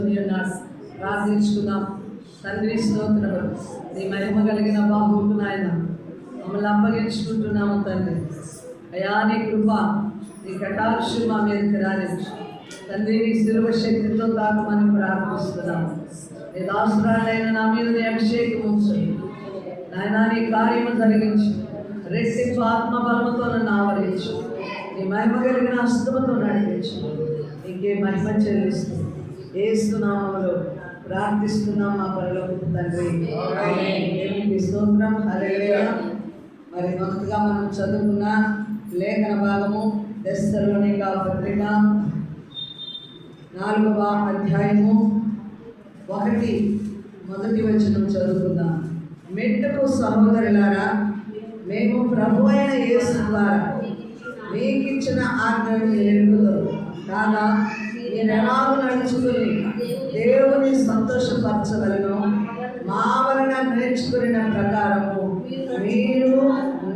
ప్రార్థించుకున్నాం. తండ్రి స్తోత్రము, నీ మహిమ కలిగిన బాబుకు నాయన మమ్మల్ని అప్పగించుకుంటున్నాము తండ్రి. అయా నీ కృప, నీ కటాక్షం మా మీదకి రానిచ్చు తండ్రి. నీ శిలువ శక్తితో తాకమని ప్రార్థిస్తున్నాము. నీ దాసురాలైన నా మీద నీ అభిషేకం ఉంచు నాయన. నీ కార్యము జరిగించు, రెట్టింపు ఆత్మబలముతో నన్ను ఆవరించు, నీ మహిమ కలిగిన హస్తముతో నడిపించు. నీకే మహిమ చెల్లిస్తూ ఏస్తున్నాములో ప్రార్థిస్తున్నాం మా పరలోకపు తండ్రి. దేవునికి స్తోత్రం. హల్లెలూయా. మరి మొదటగా మనం చదువుకున్న లేఖన భాగము తెస్సలోనిక పత్రిక 4వ అధ్యాయము 1 వచనం చదువుకుందాం. మెట్టుకు సహోదరులారా, మేము ప్రభు అయిన యేసు ద్వారా మీకిచ్చిన ఆజ్ఞను ఎరుగుతారు కాగా మీరు ఎలాగూ నడుచుకుని దేవుని సంతోషపరచగలను మా వలన నేర్చుకున్న ప్రకారము మీరు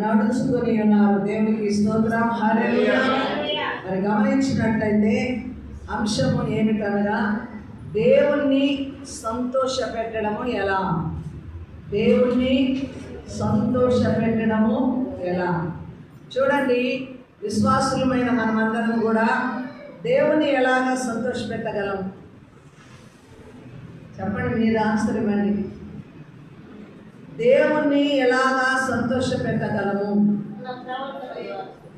నడుచుకుని ఉన్నారు. దేవునికి స్తోత్రం. హల్లెలూయా. మరి గమనించినట్లయితే అంశము ఏమిటనగా దేవుణ్ణి సంతోష పెట్టడము ఎలా, దేవుణ్ణి సంతోష పెట్టడము ఎలా. చూడండి, విశ్వాసులమైన మనమందరం కూడా దేవుని ఎలాగా సంతోష పెట్టగలం? చెప్పండి, మీరు ఆన్సర్ ఇవ్వండి. దేవుణ్ణి ఎలాగా సంతోష పెట్టగలము?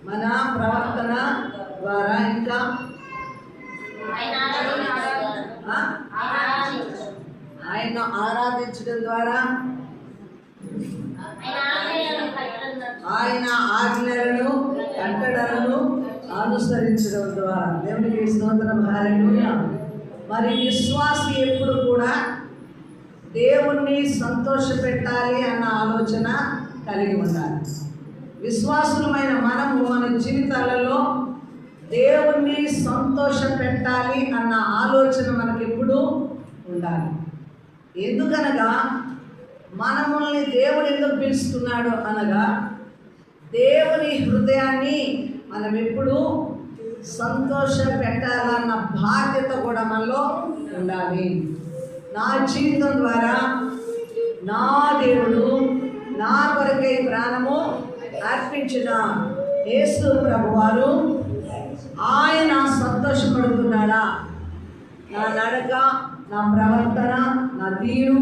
మన ప్రవర్తన ద్వారా, ఇంకా ఆయన ఆరాధించడం ద్వారా, ఆయన ఆజ్ఞలను కట్టడలను అనుసరించడం ద్వారా. దేవునికి స్తోత్రం. హల్లెలూయా. మరి విశ్వాసి ఎప్పుడు కూడా దేవుణ్ణి సంతోష పెట్టాలి అన్న ఆలోచన కలిగి ఉండాలి. విశ్వాసులమైన మనము మన జీవితాలలో దేవుణ్ణి సంతోష పెట్టాలి అన్న ఆలోచన మనకి ఎప్పుడు ఉండాలి. ఎందుకనగా మనల్ని దేవుడు ఎందుకు పిలుస్తున్నాడు అనగా, దేవుని హృదయాన్ని మనం ఎప్పుడు సంతోష పెట్టాలన్న బాధ్యత కూడా మనలో ఉండాలి. నా జీవితం ద్వారా నా దేవుడు నా కొరకై ప్రాణము అర్పించిన యేసు ప్రభువారు ఆయన సంతోషపడుతున్నాడా? నా నడక, నా ప్రవర్తన, నా తీరు,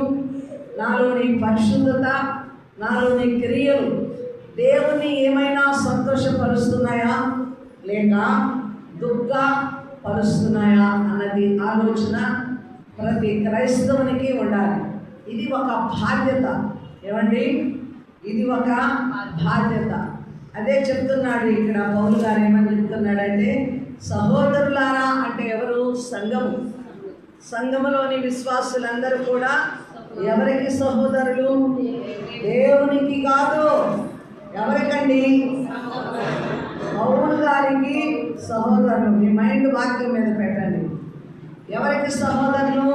నాలోని పరిశుద్ధత, నాలోని క్రియలు దేవుణ్ణి ఏమైనా సంతోషపరుస్తున్నాయా లేక దుఃఖపరుస్తున్నాయా అన్నది ఆలోచన ప్రతి క్రైస్తవునికి ఉండాలి. ఇది ఒక బాధ్యత. ఏమండి, ఇది ఒక బాధ్యత. అదే చెప్తున్నాడు ఇక్కడ పౌలు గారు. ఏమని చెప్తున్నాడంటే, సహోదరులారా అంటే ఎవరు? సంఘము. సంఘములోని విశ్వాసులందరూ కూడా ఎవరికి సహోదరులు? దేవునికి కాదు. ఎవరికండి? పౌలు గారికి సహోదరులు. మీ మైండ్ వాక్యం మీద పెట్టండి. ఎవరికి సహోదరులు?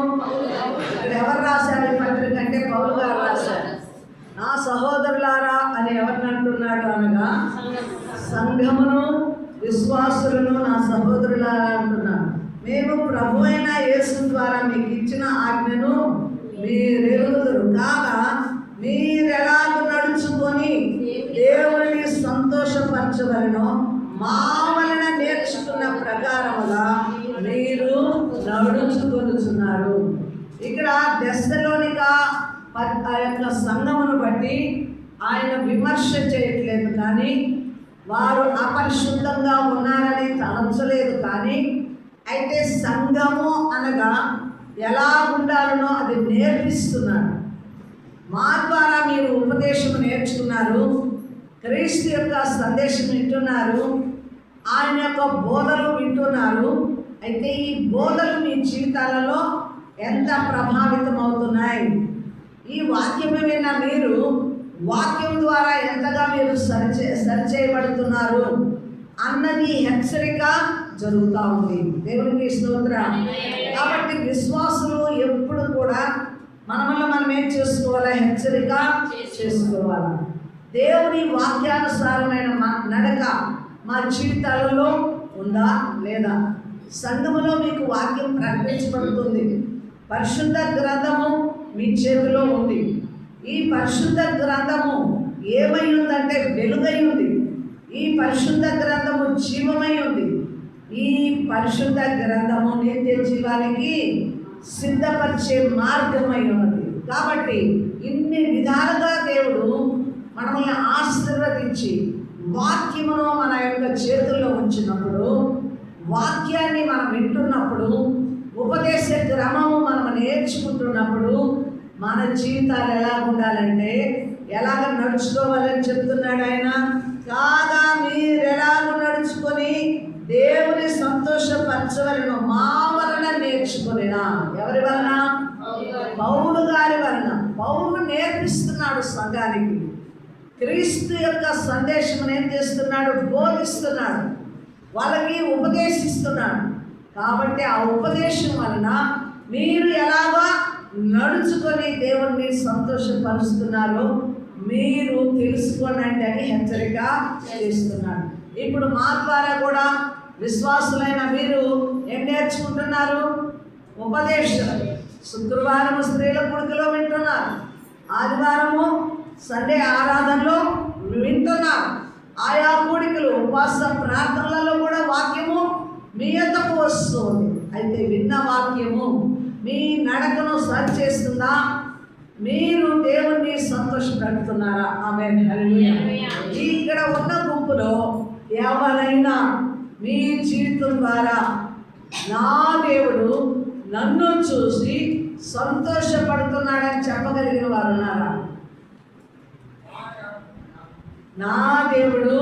ఇక్కడ ఎవరు రాశారు ఈ పత్రిక అంటే పౌలు గారు రాశారు. నా సహోదరులారా అని ఎవరిని అంటున్నాడు అనగా, సంఘమును విశ్వాసులను నా సహోదరులారా అంటున్నాను. మేము ప్రభు అయిన యేసు ద్వారా మీకు ఇచ్చిన ఆజ్ఞను మీరెరుగుదురు కాగా మీరెలాగూ నడుచుకొని దేవుని సంతోషపరచవలెనో మా వలన నేర్చుకున్న ప్రకారముగా మీరు నడుచుకొనుచున్నారు. ఇక్కడ తెస్సలోనిక ఆ యొక్క సంఘమును బట్టి ఆయన విమర్శ చేయట్లేదు, కానీ వారు అపరిశుద్ధంగా ఉన్నారని తలంచలేదు. కానీ అయితే సంఘము అనగా ఎలా ఉండాలనో అది నేర్పిస్తున్నాడు. మా ద్వారా మీరు ఉపదేశం నేర్చుకున్నారు, క్రీస్తు యొక్క సందేశం వింటున్నారు, ఆయన యొక్క బోధలు వింటున్నారు. అయితే ఈ బోధలు మీ జీవితాలలో ఎంత ప్రభావితం అవుతున్నాయి? ఈ వాక్యము విన్న మీరు వాక్యం ద్వారా ఎంతగా మీరు సరిచేయబడుతున్నారు అన్నది హెచ్చరిక జరుగుతూ ఉంది. దేవునికి స్తోత్రం. కాబట్టి విశ్వాసులు ఎప్పుడు కూడా మనమల్ల మనం ఏం చేసుకోవాలా? హెచ్చరిక చేసుకోవాలి. దేవుని వాక్యానుసారమైన నడక మా జీవితాలలో ఉందా లేదా? సంఘములో మీకు వాక్యం ప్రకటించబడుతుంది. పరిశుద్ధ గ్రంథము మీ చేతిలో ఉంది. ఈ పరిశుద్ధ గ్రంథము ఏమై ఉందంటే వెలుగై ఉంది. ఈ పరిశుద్ధ గ్రంథము జీవమై ఉంది. ఈ పరిశుద్ధ గ్రంథము నిత్య జీవానికి సిద్ధపరిచే మార్గమై ఉన్నది. కాబట్టి ఇన్ని విధాలుగా దేవుడు మనల్ని ఆశీర్వదించి వాక్యమును మన యొక్క చేతుల్లో ఉంచినప్పుడు, వాక్యాన్ని మనం వింటున్నప్పుడు, ఉపదేశ క్రమము మనం నేర్చుకుంటున్నప్పుడు మన జీవితాలు ఎలా ఉండాలంటే ఎలాగ నడుచుకోవాలని చెప్తున్నాడు ఆయన. కాగా మీరు ఎలాగ నడుచుకొని దేవుని సంతోషపరచవలను మా వలన నేర్చుకునేనా. ఎవరి వలన? పౌలు గారి వలన. పౌలు నేర్పిస్తున్నాడు సంఘానికి. క్రీస్తు యొక్క సందేశం ఏం చేస్తున్నాడు? బోధిస్తున్నాడు, వాళ్ళకి ఉపదేశిస్తున్నాడు. కాబట్టి ఆ ఉపదేశం వలన మీరు ఎలాగా నడుచుకొని దేవుణ్ణి సంతోషపరుస్తున్నారో మీరు తెలుసుకోనండి అని హెచ్చరిక చేస్తున్నాడు. ఇప్పుడు మా ద్వారా కూడా విశ్వాసులైన మీరు ఏం నేర్చుకుంటున్నారు? ఉపదేశం. శుక్రవారం స్త్రీల కూడికలో వింటున్నారు, ఆదివారము సండే ఆరాధనలో వింటున్నారు. ఆయా కూడికలు ఉపవాస ప్రార్థనలలో కూడా వాక్యము మీ యొద్దకు వస్తుంది. అయితే విన్న వాక్యము మీ నడకను సరి చేస్తుందా? మీరు దేవుణ్ణి సంతోషపెడుతున్నారా? ఆమేన్, హల్లెలూయా. ఇక్కడ ఉన్న గుంపులో ఎవరైనా మీ జీవితం ద్వారా నా దేవుడు నన్ను చూసి సంతోషపడుతున్నాడని చెప్పగలిగిన వారు ఉన్నారా? నా దేవుడు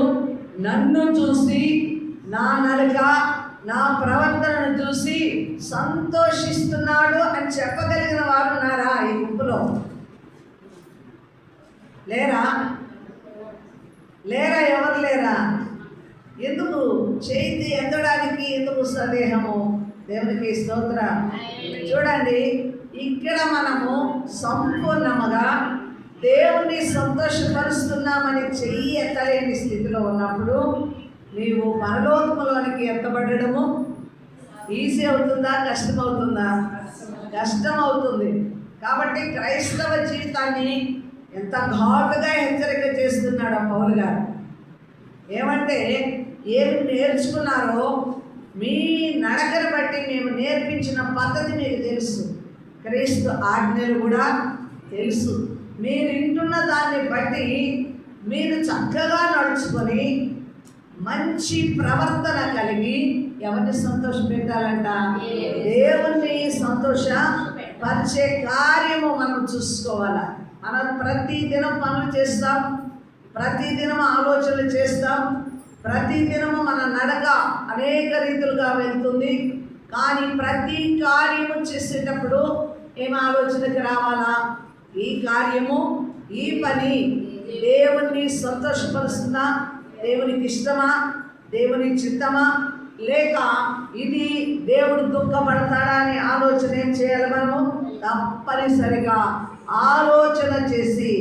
నన్ను చూసి, నా నడక, నా ప్రవర్తనను చూసి సంతోషిస్తున్నాడు అని చెప్పగలిగిన వారు ఉన్నారా ఈ గుంపులో? లేరా? లేరా? ఎవరు లేరా? ఎందుకు చేతి ఎత్తడానికి ఎందుకు సందేహము? దేవునికి స్తోత్రం. చూడండి, ఇక్కడ మనము సంపూర్ణముగా దేవుణ్ణి సంతోషపరుస్తున్నామని చెయ్యి ఎత్తలేని స్థితిలో ఉన్నప్పుడు నీవు పరలోకములోనికి ఎత్తబడము ఈజీ అవుతుందా? కష్టమవుతుందా? కష్టం అవుతుంది. కాబట్టి క్రైస్తవ జీవితాన్ని ఎంత ఘాటుగా హెచ్చరిక చేస్తున్నాడు పౌలు గారు. ఏమంటే ఏమి నేర్చుకున్నారో మీ నడకను బట్టి మేము నేర్పించిన పద్ధతి మీకు తెలుసు, క్రీస్తు ఆజ్ఞలు కూడా తెలుసు. మీరు వింటున్న దాన్ని బట్టి మీరు చక్కగా నడుచుకొని మంచి ప్రవర్తన కలిగి ఎవరిని సంతోషపెట్టాలంట? దేవుణ్ణి సంతోషపరిచే కార్యము మనం చూసుకోవాలా. మనం ప్రతిదినం పనులు చేస్తాం, ప్రతిదినం ఆలోచనలు చేస్తాం, ప్రతిదినము మన నడక అనేక రీతులుగా వెళ్తుంది. కానీ ప్రతి కార్యము చేసేటప్పుడు ఏం ఆలోచనకి రావాలా? ఈ కార్యము, ఈ పని దేవుణ్ణి సంతోషపరుస్తుందా? దేవునికి ఇష్టమా? దేవుని చిత్తమా? లేక ఇది దేవుడు దుఃఖపడతాడా అని ఆలోచన ఏం చేయాలి? మనము తప్పనిసరిగా ఆలోచన చేసి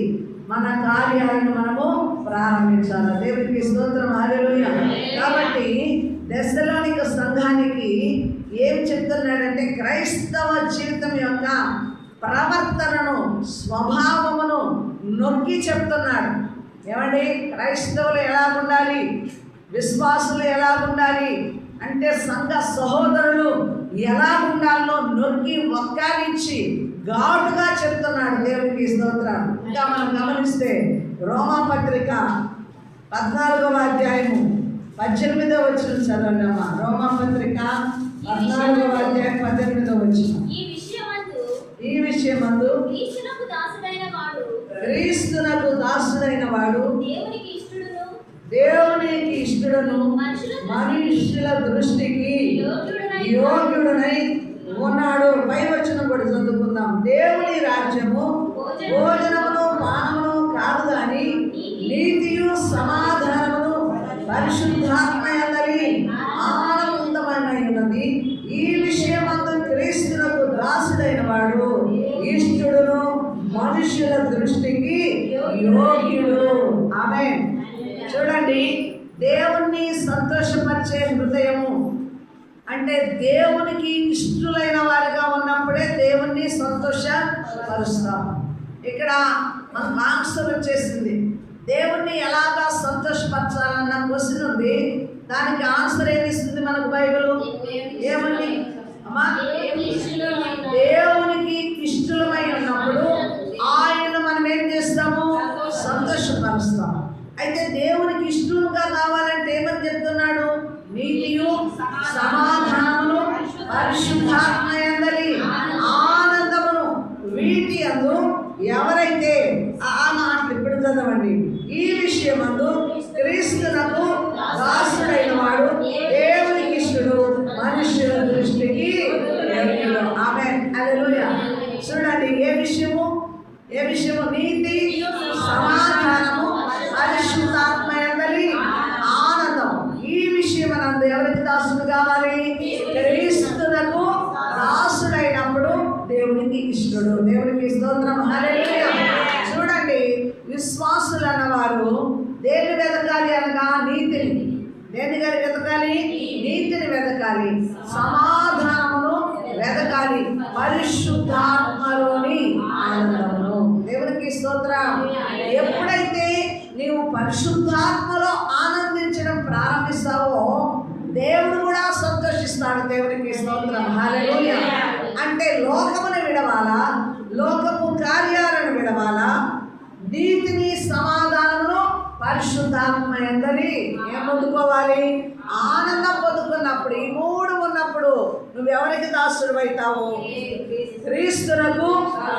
మన కార్యాలను మనము ప్రారంభించాలి. దేవునికి స్తోత్రం, హల్లెలూయా. కాబట్టి దశలోనిక సంఘానికి ఏం చెప్తున్నాడంటే క్రైస్తవ జీవితం యొక్క ప్రవర్తనను, స్వభావమును నొక్కి చెప్తున్నాడు. ఏమండి, క్రైస్తవులు ఎలా ఉండాలి, విశ్వాసులు ఎలా ఉండాలి అంటే సంఘ సహోదరులు ఎలా ఉండాలో నొక్కి ఒక్కానిచ్చి ఘాటుగా చెప్తున్నాడు. దేవునికి స్తోత్రం. ఇంకా మనం గమనిస్తే రోమాపత్రిక 14వ అధ్యాయము 18వ వచనం చదవండి అమ్మా. రోమాపత్రిక 14వ అధ్యాయం 18వ వచనం. ఈ విషయమందు క్రీస్తునకు దాసుడైన వాడు దేవునికి ఇష్టడును మనుషుల దృష్టికి యోగ్యుడనై ఉన్నాడు. పై వచనం కూడా చదువుకుందాం. దేవుని రాజ్యము భోజనమును పానమును కాదు కానీ నీతియు సమాధానమును పరిశుద్ధాత్మ యందలి ఆనందమైనది. ఈ విషయమందు క్రీస్తునకు దాసుడైన వాడు ఇష్టుడును మనుషుల దృష్టికి యోగ్యుడు. ఆమేన్. చూడండి, దేవుణ్ణి సంతోషపరిచే హృదయము అంటే దేవునికి ఇష్టలైన వారిగా ఉన్నప్పుడే దేవుణ్ణి సంతోషపరుస్తాం. ఇక్కడ మనకు ఆన్సర్ వచ్చేసింది. దేవుణ్ణి ఎలాగా సంతోషపరచాలన్న క్వశ్చన్ ఉంది. దానికి ఆన్సర్ ఏమిస్తుంది మనకు బైబిల్? ఏమని అమ్మా? దేవునికి ఇష్టలమై ఉన్నప్పుడు ఆయన మనం ఏం చేస్తాము? సంతోషపరుస్తాం. అయితే దేవునికి ఇష్టలుగా కావాలంటే ఏమని చెప్తున్నాడు? నీతియు సమాధానమును పరిశుద్ధాత్మయందలి ఆనందమును వీటి అందు ఎవరైతే ఆ మాటలు ఇప్పుడు చదవండి. ఈ విషయమందు క్రీస్తునకు దాసుడైన వాడు దేవునికి ఇష్టడు, మనుషుల దృష్టికి యోగ్యుడు. ఆమేన్, హల్లెలూయా. చూడండి, ఏ విషయము? నీతి సమాధానము పరిశుద్ధాత్మయందలి ఆనందం. ఈ విషయమనందు ఎవరికి దాసుడు కావాలి? క్రీస్తునకు దాసుడైనప్పుడు దేవునికి ఇష్టడు. దేవునికి స్తోత్రం, హల్లెలూయా. చూడండి, విశ్వాసులు అన్నవారు దేన్ని వెతకాలి అనగా నీతిని. దేన్ని వెతకాలి? నీతిని వెతకాలి, సమాధానమును వెతకాలి, పరిశుద్ధాత్మలోని ఆనందమును. దేవునికి స్తోత్రం. ఎప్పుడైతే నీవు పరిశుద్ధాత్మలో ఆనందించడం ప్రారంభిస్తావో దేవుడు కూడా సంతోషిస్తాడు. దేవునికి స్తోత్రం, హల్లెలూయా. అంటే లోకమును విడవాలా, లోకపు కార్యాలను విడవాలా, నీతిని సమాధానమును పరిశుద్ధాత్మయందలి ఏం పొందుకోవాలి? ఆనందం పొందుకున్నప్పుడు, ఈ మూడు ఉన్నప్పుడు నువ్వెవరికి దాసుడు అవుతావు? క్రీస్తునకు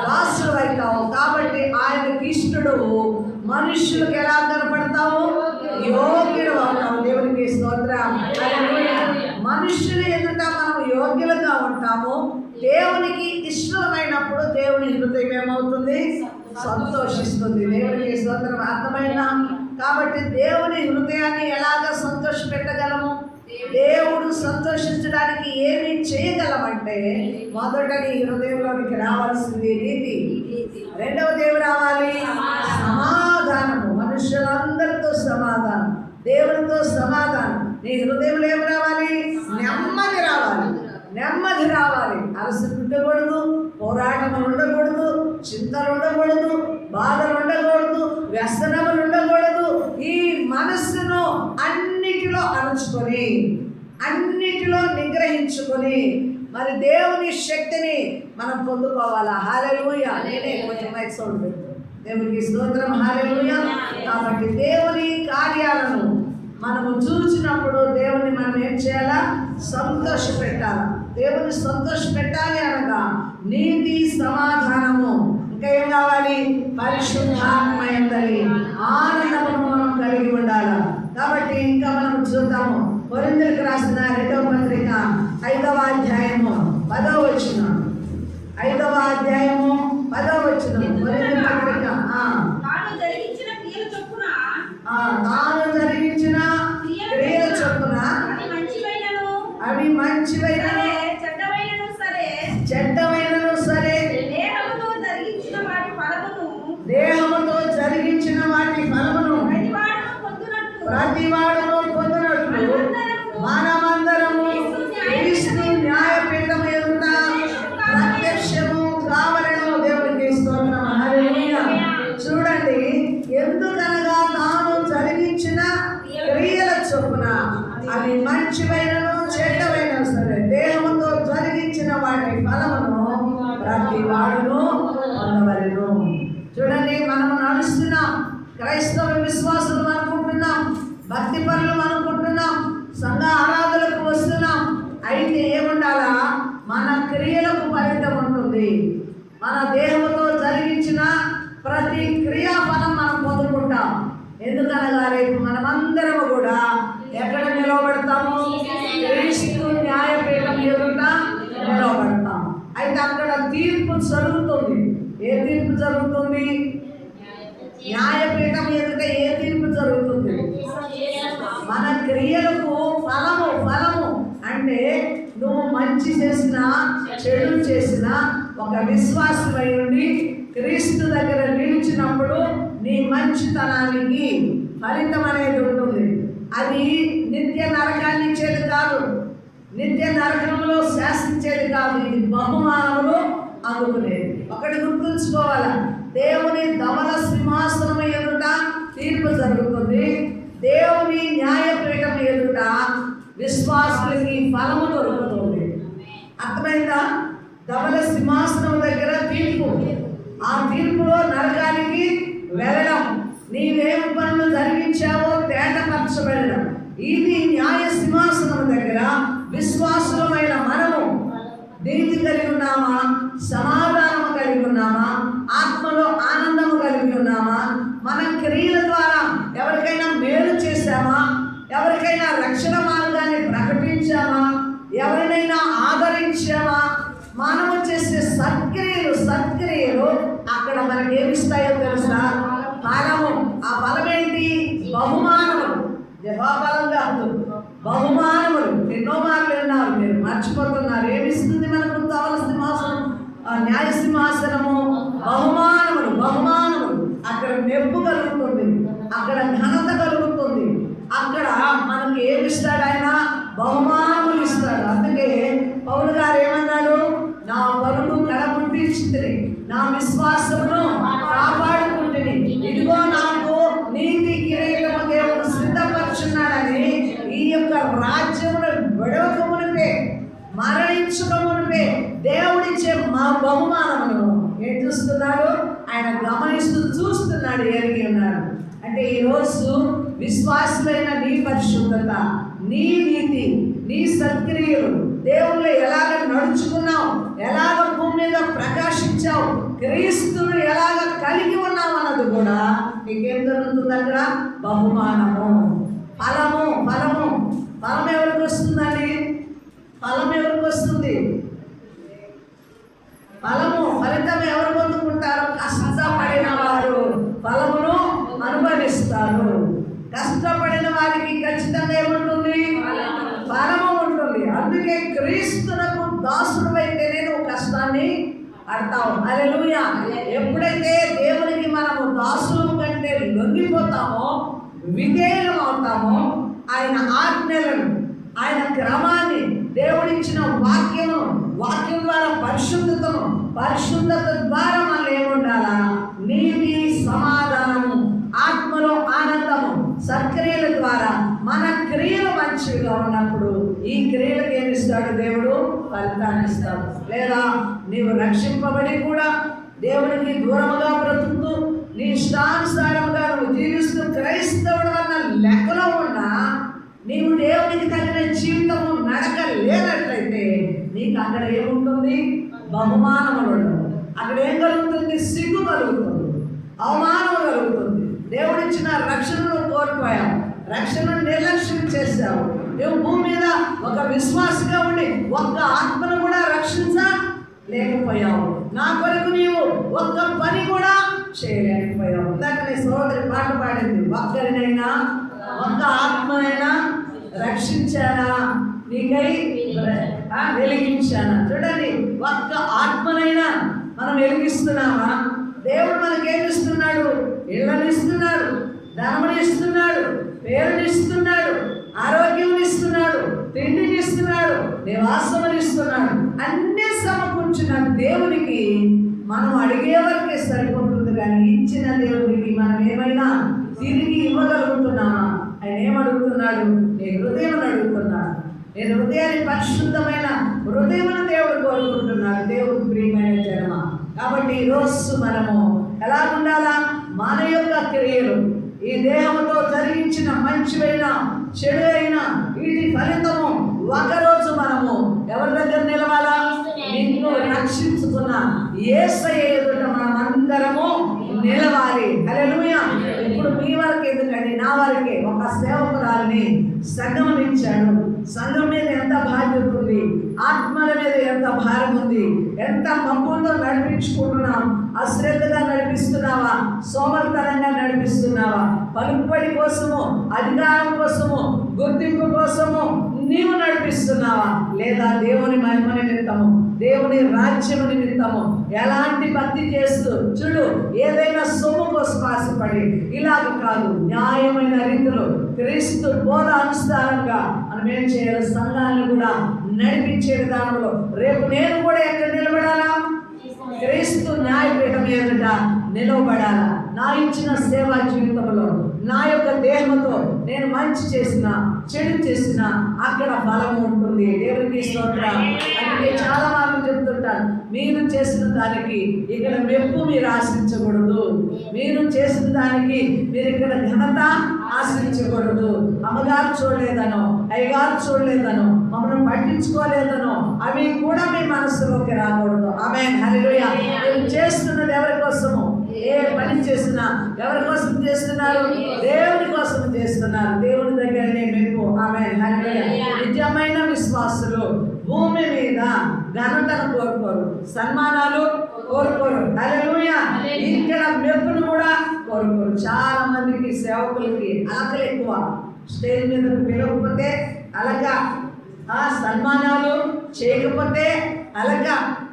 దాసుడు అవుతావు. కాబట్టి ఆయనకి ఇష్టడు, మనుష్యులకు ఎలా కనపడతావు? యోగ్యుడు అవుతావు. దేవునికి స్తోత్రం. మనుష్యులు ఎదుట మనం యోగ్యులుగా ఉంటాము. దేవునికి ఇష్టమైనప్పుడు దేవుని హృదయం ఏమవుతుంది? సంతోషిస్తుంది. దేవునికి స్తోత్రం. అర్థమైనా? కాబట్టి దేవుని హృదయాన్ని ఎలాగ సంతోష పెట్టగలము? దేవుడు సంతోషించడానికి ఏమి చేయగలమంటే మొదట నీ హృదయంలోనికి రావాల్సింది నీతి. రెండవది ఏమి రావాలి? సమాధానము. మనుషులందరితో సమాధానం, దేవునితో సమాధానం. నీ హృదయంలో ఏమి రావాలి? నెమ్మది రావాలి. నెమ్మది రావాలి. అలసట ఉండకూడదు, పోరాటములు ఉండకూడదు, చింతలు ఉండకూడదు, బాధలు ఉండకూడదు, వ్యసనములు ఉండకూడదు. ఈ మనస్సును అన్నిటిలో అణుచుకొని, అన్నిటిలో నిగ్రహించుకొని మరి దేవుని శక్తిని మనం పొందుకోవాలా. హల్లెలూయా. నేనే కొంచెం మైక్ సౌండ్ పెడతాను. దేవునికి స్తోత్రం, హల్లెలూయా. కాబట్టి దేవుని కార్యాలను మనము చూసినప్పుడు దేవుని మనం ఏం చేయాలా? సంతోష పెట్టాలి. దేవుని సంతోష పెట్టాలి అనగా నీతి సమాధానము, ఇంకా ఏం కావాలి? పరిశుద్ధాత్మయందలి ఆనందమును మనం కలిగి ఉండాలి. కాబట్టి ఇంకా మనం చూద్దాము. కొరింథీయులకు రాసిన 2వ పత్రిక 5వ అధ్యాయము 10వ వచనం. 5వ అధ్యాయము 10వ వచనం. కొరింథీ పత్రిక తాను జరిగించిన క్రియల చొప్పున అవి మంచివైనను చెడ్డమైనను సరే దేహముతో జరిగించిన వాటి ఫలమును ప్రతివాడును పొందునట్లు మనమందరము క్రీస్తు న్యాయపీఠము ఎదుట ప్రత్యక్షము కావలెను. దేవునికి స్తోత్రం, హల్లెలూయా. చూడండి, ఎందుకనగా తాను జరిగించిన క్రియల చొప్పున అవి మంచివైనను చెడ్డమైనను సరే దేహముతో జరిగించిన వాటి ఫలమును ప్రతి వాడును పొందవలెను. చూడండి, మనము నడుస్తున్నాం, క్రైస్తవ విశ్వాసులు అనుకుంటున్నాం, భక్తి పనులు అనుకుంటున్నాం, సంఘ ఆరాధనలకు వస్తున్నాం. అయితే ఏముండాలా? మన క్రియలకు ఫలితం ఉంటుంది. మన దేహంతో జరిగించిన ప్రతి క్రియాఫలం మనం పొందుకుంటాం. ఎందుకనగా రేపు మనమందరము కూడా ఎక్కడ నిలవబడతాము? క్రీస్తు న్యాయపీఠం ఎదుట నిలవబడతాం. అయితే అక్కడ తీర్పు జరుగుతుంది. ఏ తీర్పు జరుగుతుంది? న్యాయపీఠం ఎదుట ఏ తీర్పు జరుగుతుంది? మన క్రియలకు ఫలము అంటే నువ్వు మంచి చేసినా చెడు చేసినా ఒక విశ్వాసమై ఉండి క్రీస్తు దగ్గర నిలిచినప్పుడు నీ మంచితనానికి ఫలితం అనేది ఉంటుంది. అది నిత్య నరకాన్ని ఇచ్చేది కాదు. నిత్య నరకంలో శాసించేది కాదు, ఇది బహుమానములు అందుకునేది. ఒకటి గుర్తుంచుకోవాలా, దేవుని ధవల సింహాసనం ఎదుట తీర్పు జరుగుతుంది. దేవుని న్యాయపీఠం ఎదుట విశ్వాసులకి ఫలము దొరుకుతుంది. అర్థమైందా? ధవల సింహాసనం దగ్గర తీర్పు, ఆ తీర్పులో నరకానికి వెళ్ళడం, నీవేమి పనులు జరిగించావో తేటపరచబడడం. ఇది న్యాయ సింహాసనం దగ్గర విశ్వాసులమైన మనము నీతి కలిగి ఉన్నామా, సమాధానము కలిగి ఉన్నామా, ఆత్మలో ఆనందము కలిగి ఉన్నామా, మన క్రియల ద్వారా ఎవరికైనా మేలు చేశామా, ఎవరికైనా రక్షణ మార్గాన్ని ప్రకటించామా, ఎవరినైనా ఆదరించామా, మనము చేసే సత్క్రియలు అక్కడ మనకి ఏమిస్తాయో తెలుసా? ఫలము. ఆ ఫలం ఏంటి? బహుమానములు. జవాబలం కాదు, బహుమానములు. ఎన్నో మార్లు విన్నారు, మీరు మర్చిపోతున్నారు. ఏమిస్తుంది మనకు ధవల సింహాసనం, న్యాయ సింహాసనము? బహుమానములు. అక్కడ మెప్పు కలుగుతుంది, అక్కడ ఘనత కలుగుతుంది, అక్కడ మనకి ఏమిస్తాడు ఆయన? బహుమానములు ఇస్తాడు. అందుకే పౌలు గారు ఏమన్నాడు? నా పరుగు కడముట్టించితిని, నా విశ్వాసమును కాపాడుకుంటుని, ఇదిగో నాకు నీతి కిరీటము దేవుడు సిద్ధపరుచున్నాడని. ఈ యొక్క రాజ్యమును విడవక మునిపే, మరణించుక మునిపే దేవుడిచ్చే మా బహుమానమును ఏం చూస్తున్నాడు? ఆయన గమనిస్తూ చూస్తున్నాడు, ఎరిగి ఉన్నాడు. అంటే ఈరోజు విశ్వాసులైన నీ పరిశుద్ధత, నీ నీతి, నీ సత్క్రియలు, దేవుళ్ళు ఎలాగ నడుచుకున్నావు, ఎలాగ భూమి మీద ప్రకాశించావు, క్రీస్తును ఎలాగ కలిగి ఉన్నావు అన్నది కూడా నీకేం జరుగుతుంది? అక్కడ బహుమానము, ఫలము. ఫలం ఎవరికి వస్తుందండి? ఫలితం ఎవరు పొందుకుంటారు? కష్టపడిన వారు ఫలమును అనుభవిస్తారు. కష్టపడిన వారికి ఖచ్చితంగా ఏముంటుంది? ఫలము ఉంటుంది. అందుకే క్రీస్తునకు దాసుడైతేనే నువ్వు కష్టాన్ని పడతావు. హల్లెలూయా. ఎప్పుడైతే దేవునికి మనము దాసులం కంటే లొంగిపోతామో, విధేయులం అవుతామో, ఆయన ఆజ్ఞలను, ఆయన క్రమాన్ని, దేవుడిచ్చిన వాక్యం ద్వారా పరిశుద్ధత ద్వారా మనం ఏముండాలా? నీతి, సమాధానము, ఆత్మలో ఆనందము, సత్క్రియల ద్వారా మన క్రియలు మంచిగా ఉన్నప్పుడు ఈ క్రియలకు ఏమిస్తాడు? దేవుడు ఫలితాన్ని ఇస్తాడు. లేదా నీవు రక్షింపబడి కూడా దేవునికి దూరముగా బ్రతుకుతూ నీ ఇష్టానుసారముగా నువ్వు జీవిస్తూ క్రైస్తవుడు అన్న లెక్కలో ఉన్నా నీవు దేవునికి తగిన జీవితము నడక లేనట్లయితే నీకు అక్కడ ఏముంటుంది? బహుమానములు. అక్కడ ఏం కలుగుతుంది? సిగ్గు కలుగుతుంది, అవమానం కలుగుతుంది. దేవుడిచ్చిన రక్షణను కోల్పోయావు, రక్షణను నిర్లక్ష్యం చేశావు. నువ్వు భూమి మీద ఒక విశ్వాసగా ఉండి ఒక్క ఆత్మను కూడా రక్షించలేకపోయావు. నా కొరకు నీవు ఒక్క పని కూడా చేయలేకపోయావు. ఇందాక నీ సోదరి పాట పాడింది, ఒక్కరినైనా ఒక్క ఆత్మనైనా రక్షించానా, నీకై వెలిగించానా. చూడండి, ఒక్క ఆత్మనైనా మనం వెలిగిస్తున్నామా? దేవుడు మనకేమిస్తున్నాడు? ఇళ్ళని ఇస్తున్నాడు, ధనముని ఇస్తున్నాడు, పేరుని ఇస్తున్నాడు, ఆరోగ్యం ఇస్తున్నాడు, తిండిని ఇస్తున్నాడు, నివాసముని ఇస్తున్నాడు. అన్ని సమకూర్చిన దేవునికి మనం అడిగే వరకే సరిపోతుంది, కానీ ఇచ్చిన దేవునికి మనం ఏమైనా తిరిగి ఇవ్వగలుగుతున్నామా? ఆయన ఏమడుగుతున్నాడు? నీ హృదయం అడుగుతున్నాడు. నేను హృదయాన్ని పరిశుద్ధమైన హృదయమును దేవుడు కోరుకుంటున్నాడు. దేవుడు ప్రియమైన జన్మ. కాబట్టి ఈరోజు మనము ఎలా ఉండాలా? మన యొక్క క్రియలు, ఈ దేహంతో జరిగించిన మంచివైన చెడు అయినా వీటి ఫలితము ఒకరోజు మనము ఎవరి దగ్గర నిలవాలా? నిన్ను రక్షించుకున్న యేసయ్య ఎదుట మనం అందరము నిలవాలి. హల్లెలూయా. ఇప్పుడు మీ వరకు ఎందుకండి, నా వరకే ఒక సేవకురాలిని సంఘం ఇచ్చాడు. సంఘం మీద ఎంత బాధ్యత ఉంది, ఆత్మల మీద ఎంత భారం ఉంది, ఎంత మక్కువతో నడిపించుకుంటున్నాం. అశ్రద్ధగా నడిపిస్తున్నావా? సోమరితనంగా నడిపిస్తున్నావా? పలుకుబడి కోసము, అధికారం కోసము, గుర్తింపు కోసము నీవు నడిపిస్తున్నావా? లేదా దేవుని మహిమ నిమిత్తము, దేవుని రాజ్యం నిమిత్తము ఎలాంటి భక్తి చేస్తూ, చూడు, ఏదైనా సొమ్ము కోసం ఆశపడి ఇలాగ కాదు, న్యాయమైన రీతిలో క్రీస్తు బోధ అనుసారంగా మనం ఏం చేయాలి? సంఘాలను కూడా నడిపించే విధానంలో రేపు నేను కూడా ఎక్కడ నిలబడాలా? క్రీస్తు న్యాయపీఠం ఎదుట నిలవబడాలా. నా ఇచ్చిన సేవా జీవితంలో నా యొక్క దేహంతో నేను మంచి చేసిన చెడు చేసిన అక్కడ బలం ఉంటుంది. దేవునికి స్తోత్రం. అందుకే చాలా మార్లు చెప్తుంటాను, మీరు చేసిన దానికి ఇక్కడ మెప్పు మీరు ఆశించకూడదు. మీరు చేసిన దానికి మీరు ఇక్కడ ఘనత ఆశించకూడదు. అమ్మగారు చూడలేదనో, అయ్యగారు చూడలేదనో, మమ్మల్ని పట్టించుకోలేదనో అవి కూడా మీ మనసులోకి రాకూడదు. ఆమేన్, హల్లెలూయా. మీరు చేస్తున్నది ఎవరి కోసము? ఏ పని చేసినా ఎవరి కోసం చేస్తున్నారు? దేవుని కోసం చేస్తున్నారు. దేవుని దగ్గరనే మెప్పు. ఆమేన్, హల్లెలూయా. నిజమైన విశ్వాసులు భూమి మీద ఘనతను కోరుకోరు, సన్మానాలు కోరుకోరు. హల్లెలూయా. ఇక్కడ మెప్పును కూడా కోరుకోరు. చాలా మందికి సేవకులకి అలకలు ఎక్కువ. స్టేజ్ మీద పిలవకపోతే అలక, సన్మానాలు చేయకపోతే అలక,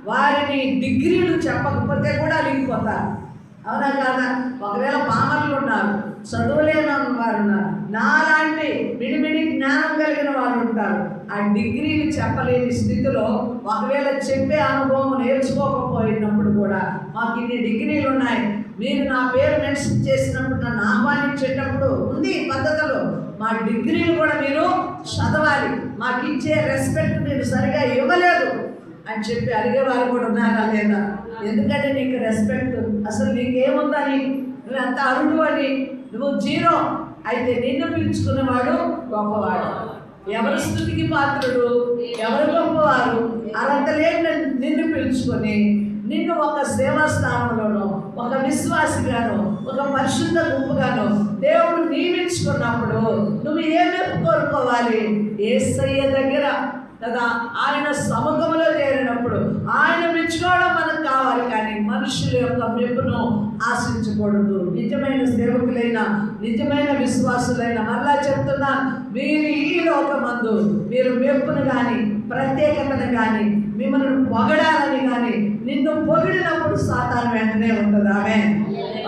వారిని డిగ్రీలు చెప్పకపోతే కూడా అలిగిపోతారు. అవునా కాదా? ఒకవేళ పామర్లు ఉన్నారు, చదువులేని వారు ఉన్నారు, నాలాంటి మిడిమిడి జ్ఞానం కలిగిన వాళ్ళు ఉంటారు. ఆ డిగ్రీలు చెప్పలేని స్థితిలో ఒకవేళ చెప్పే అనుభవం నేర్చుకోకపోయినప్పుడు కూడా మాకు ఇన్ని డిగ్రీలు ఉన్నాయి, మీరు నా పేరు మెన్షన్ చేసినప్పుడు నన్ను ఆహ్వానించేటప్పుడు ఉంది పద్ధతులు, మా డిగ్రీలు కూడా మీరు చదవాలి, మాకు ఇచ్చే రెస్పెక్ట్ మీరు సరిగా ఇవ్వలేదు అని చెప్పి అడిగేవారు కూడా ఉన్నారా లేదా? ఎందుకంటే నీకు రెస్పెక్ట్ అసలు నీకేముందని, నువ్వు ఎంత అరుడు అని, నువ్వు జీరో అయితే నిన్ను పిలుచుకునేవాడు గొప్పవాడు. ఎవరి స్థుతికి పాత్రుడు, ఎవరు గొప్పవారు అలంతలేని నిన్ను పిలుచుకొని నిన్ను ఒక సేవా స్థానంలోనో, ఒక విశ్వాసిగాను, ఒక పరిశుద్ధ గుంపుగాను దేవుడు నియమించుకున్నప్పుడు నువ్వు ఏమేమి కోరుకోవాలి? యేసయ్య దగ్గర కదా, ఆయన సముఖంలో చేరినప్పుడు ఆయన మెచ్చుకోవడం మనకు కావాలి, కానీ మనుషుల యొక్క మెప్పును ఆశించకూడదు. నిజమైన సేవకులైన, నిజమైన విశ్వాసులైన, మరలా చెప్తున్నా, మీరు ఈ లోకమందు మీరు మెప్పును కానీ ప్రత్యేకతను కానీ మిమ్మల్ని పొగడాలని కానీ నిన్ను పొగిడినప్పుడు సాతాను వెంటనే ఉంటుంది. ఆమె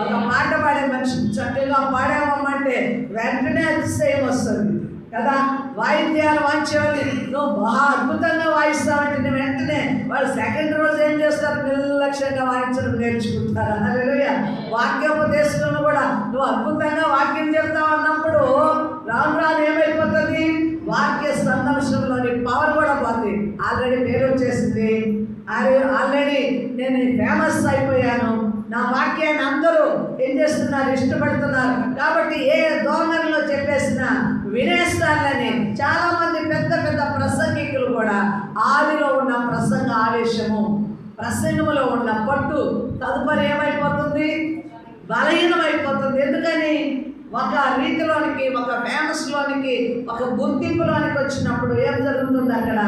ఒక పాట పాడే మనిషి చక్కగా పాడామంటే వెంటనే అతిశయం వస్తుంది కదా. వాయిద్యాలు వాయించేవాళ్ళు నువ్వు బాగా అద్భుతంగా వాయిస్తావంటే వెంటనే వాళ్ళు సెకండ్ రోజు ఏం చేస్తారు? నిర్లక్ష్యంగా వాయించడం నేర్చుకుంటారు. హల్లెలూయా. వాక్యోపదేశంలో కూడా నువ్వు అద్భుతంగా వాక్యం చెప్తావు అన్నప్పుడు రాను రాను ఏమైపోతుంది? వాక్య సందర్శనంలోని పవర్ కూడా పోతుంది. ఆల్రెడీ పేరు వచ్చేసింది, ఆల్రెడీ నేను ఫేమస్ అయిపోయాను, నా వాక్యాన్ని అందరూ ఏం చేస్తున్నారు? ఇష్టపడుతున్నారు. కాబట్టి ఏ దోంగలో చెప్పేసినా వినేస్తారని చాలా మంది పెద్ద పెద్ద ప్రసంగికులు కూడా ఆదిలో ఉన్న ప్రసంగ ఆవేశము, ప్రసంగంలో ఉన్న పట్టు తదుపరి ఏమైపోతుంది? బలహీనమైపోతుంది. ఎందుకని? ఒక రీతిలోనికి, ఒక ఫేమస్లోనికి, ఒక గుర్తింపులోనికి వచ్చినప్పుడు ఏం జరుగుతుంది? అక్కడ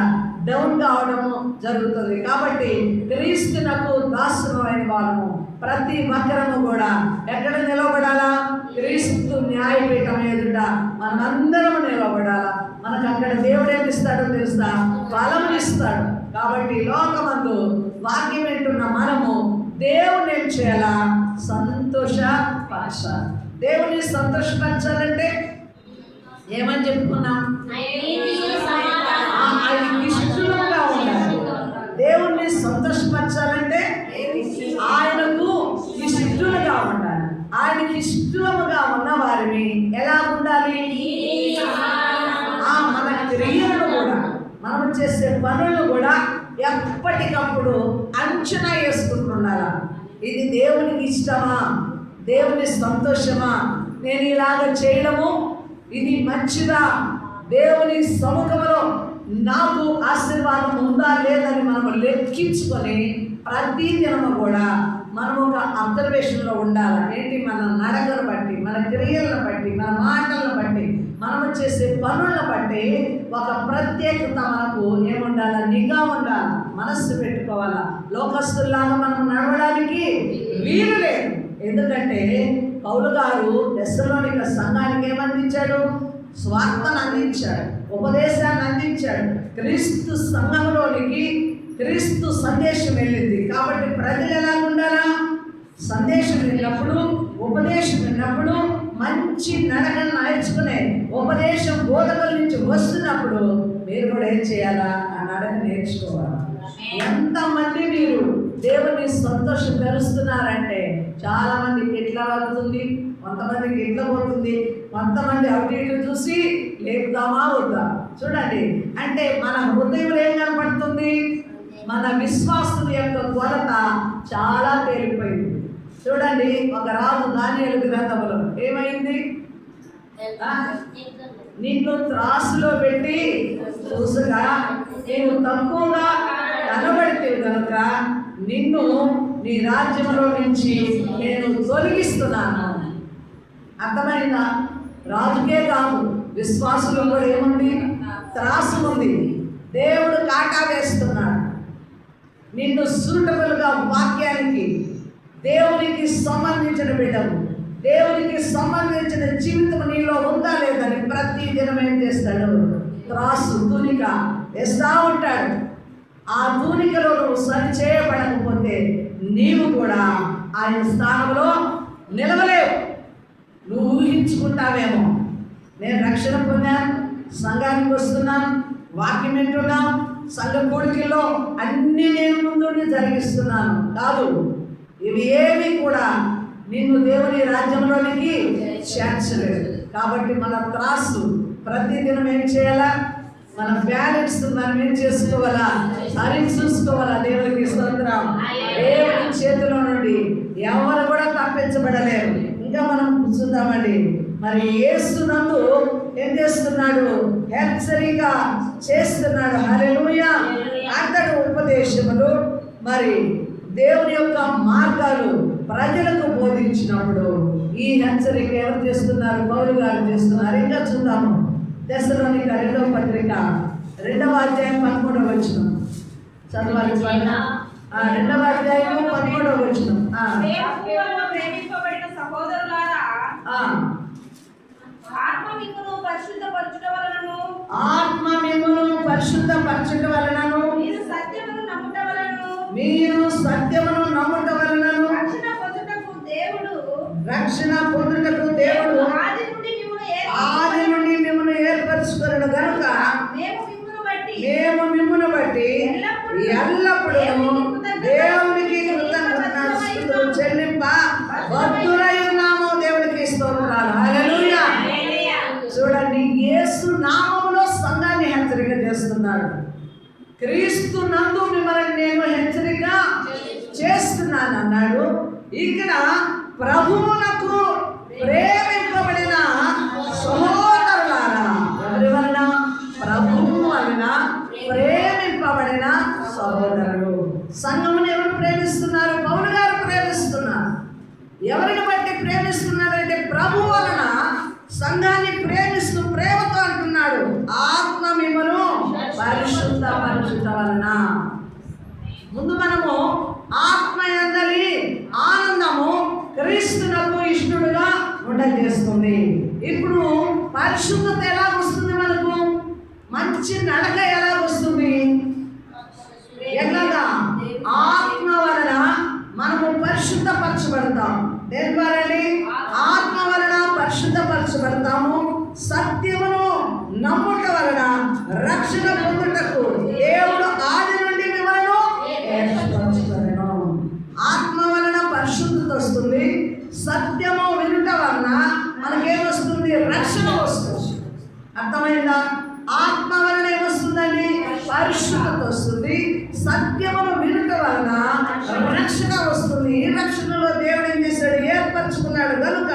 డౌన్ కావడము జరుగుతుంది. కాబట్టి క్రీస్తునకు దాసులమైన వాళ్ళము ప్రతి ఒక్కరము కూడా ఎక్కడ నిలబడాలా? క్రీస్తు న్యాయపీఠం ఎదుట మనమందరం నిలబడాలా. మనకు అక్కడ దేవుడు ఏమి ఇస్తాడో తెలుసా? బలమునిస్తాడు. కాబట్టి లోకమందు వాక్యం వింటున్న మనము దేవుని ఏం చేయాలా? సంతోషపరచాలి. దేవుని సంతోషపరచాలంటే ఏమని చెప్పుకున్నాం? ఆయనకి ఇష్టంగా ఉండాలి. దేవుణ్ణి సంతోషపరచాలంటే ఆయనకు ఇష్టలుగా ఉండాలి. ఆయనకి ఇష్టముగా ఉన్న వారిని ఎలా ఉండాలి? మన క్రియలను కూడా, మనం చేసే పనులను కూడా ఎప్పటికప్పుడు అంచనా వేసుకుంటున్నారా? ఇది దేవునికి ఇష్టమా? దేవుని సంతోషమా? నేను ఇలాగ చేయడము ఇది మంచిదా? దేవుని సముఖంలో నాకు ఆశీర్వాదం ఉందా లేదని మనం లెక్కించుకొని ప్రతి దినము కూడా మనం ఒక అబ్జర్వేషన్లో ఉండాలి. ఏంటి? మన నడకను బట్టి, మన క్రియలను బట్టి, మన మాటలను బట్టి, మనం చేసే పనులను బట్టి ఒక ప్రత్యేకత మనకు ఏముండాలి? నిఘా ఉండాలి, మనస్సు పెట్టుకోవాలా. లోకస్తుల్లాగా మనం నడవడానికి వీలు లేదు. ఎందుకంటే పౌలు గారు తెస్సలోనిక సంఘానికి ఏమందించాడు? స్వార్థను అందించాడు, ఉపదేశాన్ని అందించాడు. క్రీస్తు సంఘంలోనికి క్రీస్తు సందేశం వెళ్ళింది. కాబట్టి ప్రజలు ఎలా ఉండాలా? సందేశం విన్నప్పుడు, ఉపదేశం విన్నప్పుడు మంచి నడకను నేర్చుకునే ఉపదేశం బోధకుల నుంచి వస్తున్నప్పుడు మీరు కూడా ఏం చేయాలా? ఆ నడక నేర్చుకోవాలి. ఎంతమంది మీరు దేవుని సంతోషపరుస్తున్నారంటే చాలా మందికి ఎట్లా అవుతుంది, కొంతమందికి ఎట్లా పోతుంది, కొంతమంది అటు ఇటు చూసి లేపుదామా వద్దా. చూడండి, అంటే మన హృదయంలో ఏం కనపడుతుంది? మన విశ్వాసుల యొక్క కొరత చాలా తేలిపోయింది. చూడండి, ఒక రాజు దానియేలు గ్రంథంలో ఏమైంది? నిన్ను త్రాసులో పెట్టి చూసగా నేను తక్కువగా కనబడితే కనుక నిన్ను నీ రాజ్యంలో నుంచి నేను తొలగిస్తున్నాను. అర్థమైందా? రాజుకే కాదు, విశ్వాసులు కూడా ఏముంది? త్రాసు ఉంది. దేవుడు కాటా వేస్తున్నాడు. నిన్ను సూటబుల్గా వాక్యానికి, దేవునికి సంబంధించిన బిడ్డము, దేవునికి సంబంధించిన జీవితం నీలో ఉందా లేదని ప్రతి దినం ఏం చేస్తాడు? త్రాసు, తూనిక వేస్తూ ఉంటాడు. ఆ తూనికలో నువ్వు సరి చేయబడకపోతే నీవు కూడా ఆయన స్థానంలో నిలవలేవు. నువ్వు ఊహించుకుంటావేమో, నేను రక్షణ పొందాను, సంఘానికి వస్తున్నాను, వాక్యం వింటున్నాను, సంఘ కోడికల్లో అన్నీ నేను ముందుండి జరిగిస్తున్నాను. కాదు, ఇవి ఏవి కూడా నిన్ను దేవుని రాజ్యంలోనికి చేర్చలేదు. కాబట్టి మన త్రాసు ప్రతిదినం ఏం చేయాలా? మన బ్యాలెన్స్ మనం ఏం చేసుకోవాలా? సరి చూసుకోవాలా. దేవునికి స్తోత్రం. దేవుని చేతిలో నుండి ఎవరు కూడా తప్పించబడలేరు. ఇంకా మనం చూద్దామండి. మరి యేసునందు ఏం చేస్తున్నాడు? హెచ్చరిక చేస్తున్నాడు. హల్లెలూయా. అతడు ఉపదేశములు, మరి దేవుని యొక్క మార్గాలు ప్రజలకు బోధించినప్పుడు ఈ హెచ్చరిక ఎవరు చేస్తున్నారు? పౌలు గారు చేస్తున్నారు. ఇంకా చూద్దాము. తెస్సలోనిక 2వ పత్రిక 2వ అధ్యాయం 11వ వచనం చదవాలి. 2వ అధ్యాయం 11వ వచనం. ఆత్మ మిమ్మును పరిశుద్ధపరచుట వలనను మీరు సత్యమును నమ్ముట వలనను రక్షణ పొందుటకు దేవుడు ఆది నుండి మిమ్మల్ని ఏర్పరచుకొనెను గనుక మేము మిమ్మును బట్టి ఎల్లప్పుడూ దేవునికి కృతజ్ఞతాస్తుతులు చెల్లింప బద్ధులై ఉన్నాము. దేవునికి స్తోత్రాలు. హల్లెలూయా. చూడండి, యేసు నామములో సంఘాన్ని హెచ్చరిక చేస్తున్నాడు. క్రీస్తు నందు మిమ్మల్ని నేను హెచ్చరిక చేస్తున్నాను అన్నాడు. ఇక్కడ ప్రభువునకు ప్రేమింపబడిన సహోదరులారా, ఎవరి వలన? ప్రభువు వలన ప్రేమింపబడిన సహోదరులు. సంఘమును ఎవరు ప్రేమిస్తున్నారు? పౌలు గారు ప్రేమిస్తున్నారు. ఎవరిని బట్టి ప్రేమిస్తున్నాడంటే ప్రభువు వలన సంఘాన్ని ప్రేమిస్తూ ప్రేమతో అంటున్నాడు, ఆత్మ మిమ్మను పరిశుద్ధపరచుట వలన. ముందు మనము ఆత్మ యందలి ఆనందము క్రీస్తునకు ఇష్టడుగా ఉండజేస్తుంది. ఇప్పుడు పరిశుద్ధత ఎలా వస్తుంది? మనకు మంచి నడక ఎలా వస్తుంది? ఎలాగా? ఆత్మ వలన మనము పరిశుద్ధపరచబడతాం. దేని ద్వారా? ఆత్మ వలన పరిశుద్ధపరచబడతాము. సత్యమును నమ్ముట వలన రక్షణ పొందుటకు దేవుడు ఆది నుండి మిమ్మల్ని ఏర్పరచుకొనెను. ఆత్మ వలన పరిశుద్ధత వస్తుంది. సత్యము వినుట వలన మనకేమొస్తుంది? రక్షణ వస్తుంది. అర్థమైందా? ఆత్మ వలన ఏమొస్తుందండి? పరిశుద్ధత వస్తుంది. సత్యమును వినుట వలన రక్షణ వస్తుంది. ఈ రక్షణలో దేవుడు ఏం చేశాడు? ఏర్పరచుకున్నాడు. కనుక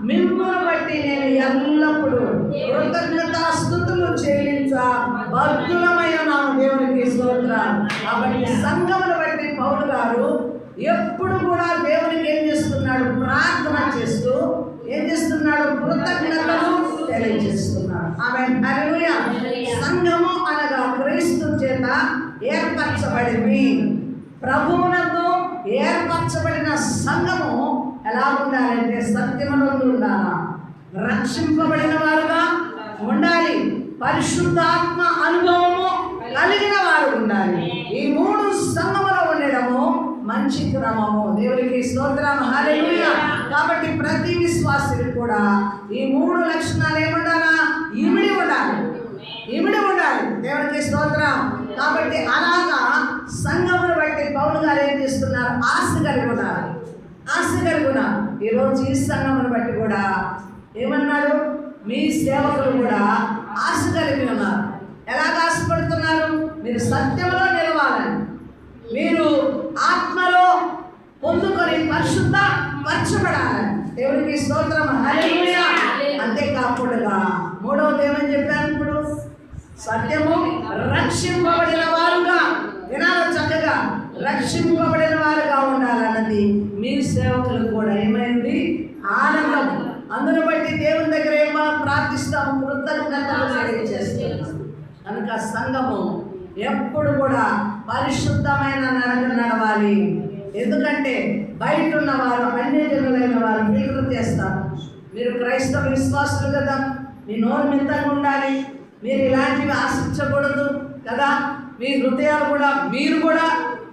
మిమ్మును బట్టి నేను ఎల్లప్పుడూ కృతజ్ఞతాస్తుతులు చెల్లించ బద్ధులమైన దేవునికి స్తోత్రం. కాబట్టి సంఘమును బట్టి పౌలు గారు ఎప్పుడు కూడా దేవునికి ఏం చేస్తున్నాడు? ప్రార్థన చేస్తూ ఏం చేస్తున్నాడు? కృతజ్ఞతలు తెలియజేస్తున్నాడు. ఆమేన్. హల్లెలూయా. సంఘము అనగా క్రీస్తు చేత ఏర్పరచబడింది. ప్రభువునందు ఏర్పరచబడిన సంఘము ఎలా ఉండాలంటే సత్యమునందు ఉండాలా, రక్షింపబడిన వారుగా ఉండాలి, పరిశుద్ధాత్మ అనుభవము కలిగిన వారు ఉండాలి. ఈ మూడు సంఘములో ఉండడము మంచి క్రమము. దేవునికి స్తోత్రం. హల్లెలూయా. కాబట్టి ప్రతి విశ్వాసులకు కూడా ఈ 3 లక్షణాలు ఏముండాలా? ఇమిడి ఉండాలి. దేవునికి స్తోత్రం. కాబట్టి అలాగా సంఘమును బట్టి పౌలు గారు ఏం చేస్తున్నారు? ఆశ కలిగి ఉన్నారు. ఈరోజు ఈ సంఘమును బట్టి కూడా ఏమన్నాడు? మీ సేవకులు కూడా ఆశ కలిగి ఉన్నారు. ఎలాగ ఆశపడుతున్నారు? మీరు సత్యంలో నిలవాలని, మీరు ఆత్మలో పొందుకొని పరిశుద్ధ పరచబడాలని. దేవునికి స్తోత్రం. హల్లెలూయా. అంతేకాకుండా 3వది ఏమని చెప్పాను? ఇప్పుడు సత్యము రక్షింపబడిన వారుగా వినాలి, చక్కగా రక్షింపబడిన వారుగా ఉండాలన్నది మీ సేవకులు కూడా ఏమైంది? ఆనందం. అందును బట్టి దేవుని దగ్గర ఏమో ప్రార్థిస్తాము, కృతజ్ఞతలు తెలియజేస్తాము. కనుక సంఘము ఎప్పుడు కూడా పరిశుద్ధమైన నడక నడవాలి. ఎందుకంటే బయట ఉన్న వారు, అన్య జనులైన వారు ఫిల్టర్ చేస్తారు. మీరు క్రైస్తవ విశ్వాసులు కదా, మీ నోరు మితంగా ఉండాలి. మీరు ఇలాంటివి ఆశించకూడదు కదా. మీ హృదయాలు కూడా, మీరు కూడా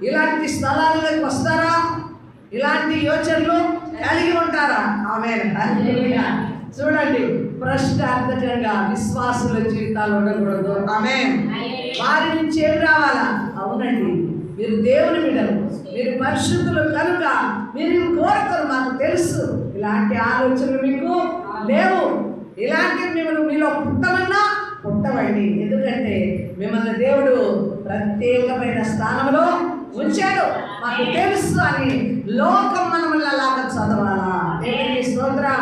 ఇలాంటి స్థలాలకు వస్తారా? ఇలాంటి యోచనలు కలిగి ఉంటారా? ఆమేన్. చూడండి, ప్రశ్నార్థకంగా విశ్వాసుల జీవితాలు ఉండకూడదు. ఆమేన్. వారి నుంచి ఏం రావాలా? అవునండి, మీరు దేవుని బిడ్డలు, మీరు పరిశుద్ధులు కనుక మీరు కోరుతారు. మాకు తెలుసు ఇలాంటి ఆలోచనలు మీకు లేవు. ఇలాంటివి మిమ్మల్ని మీలో పుట్టవండి. ఎందుకంటే మిమ్మల్ని దేవుడు ప్రత్యేకమైన స్థానంలో ఉంచాడు. మాకు తెలుసు అని లోకం మనల్ని అలాగా చదవాలా? దేవునికి స్తోత్రం.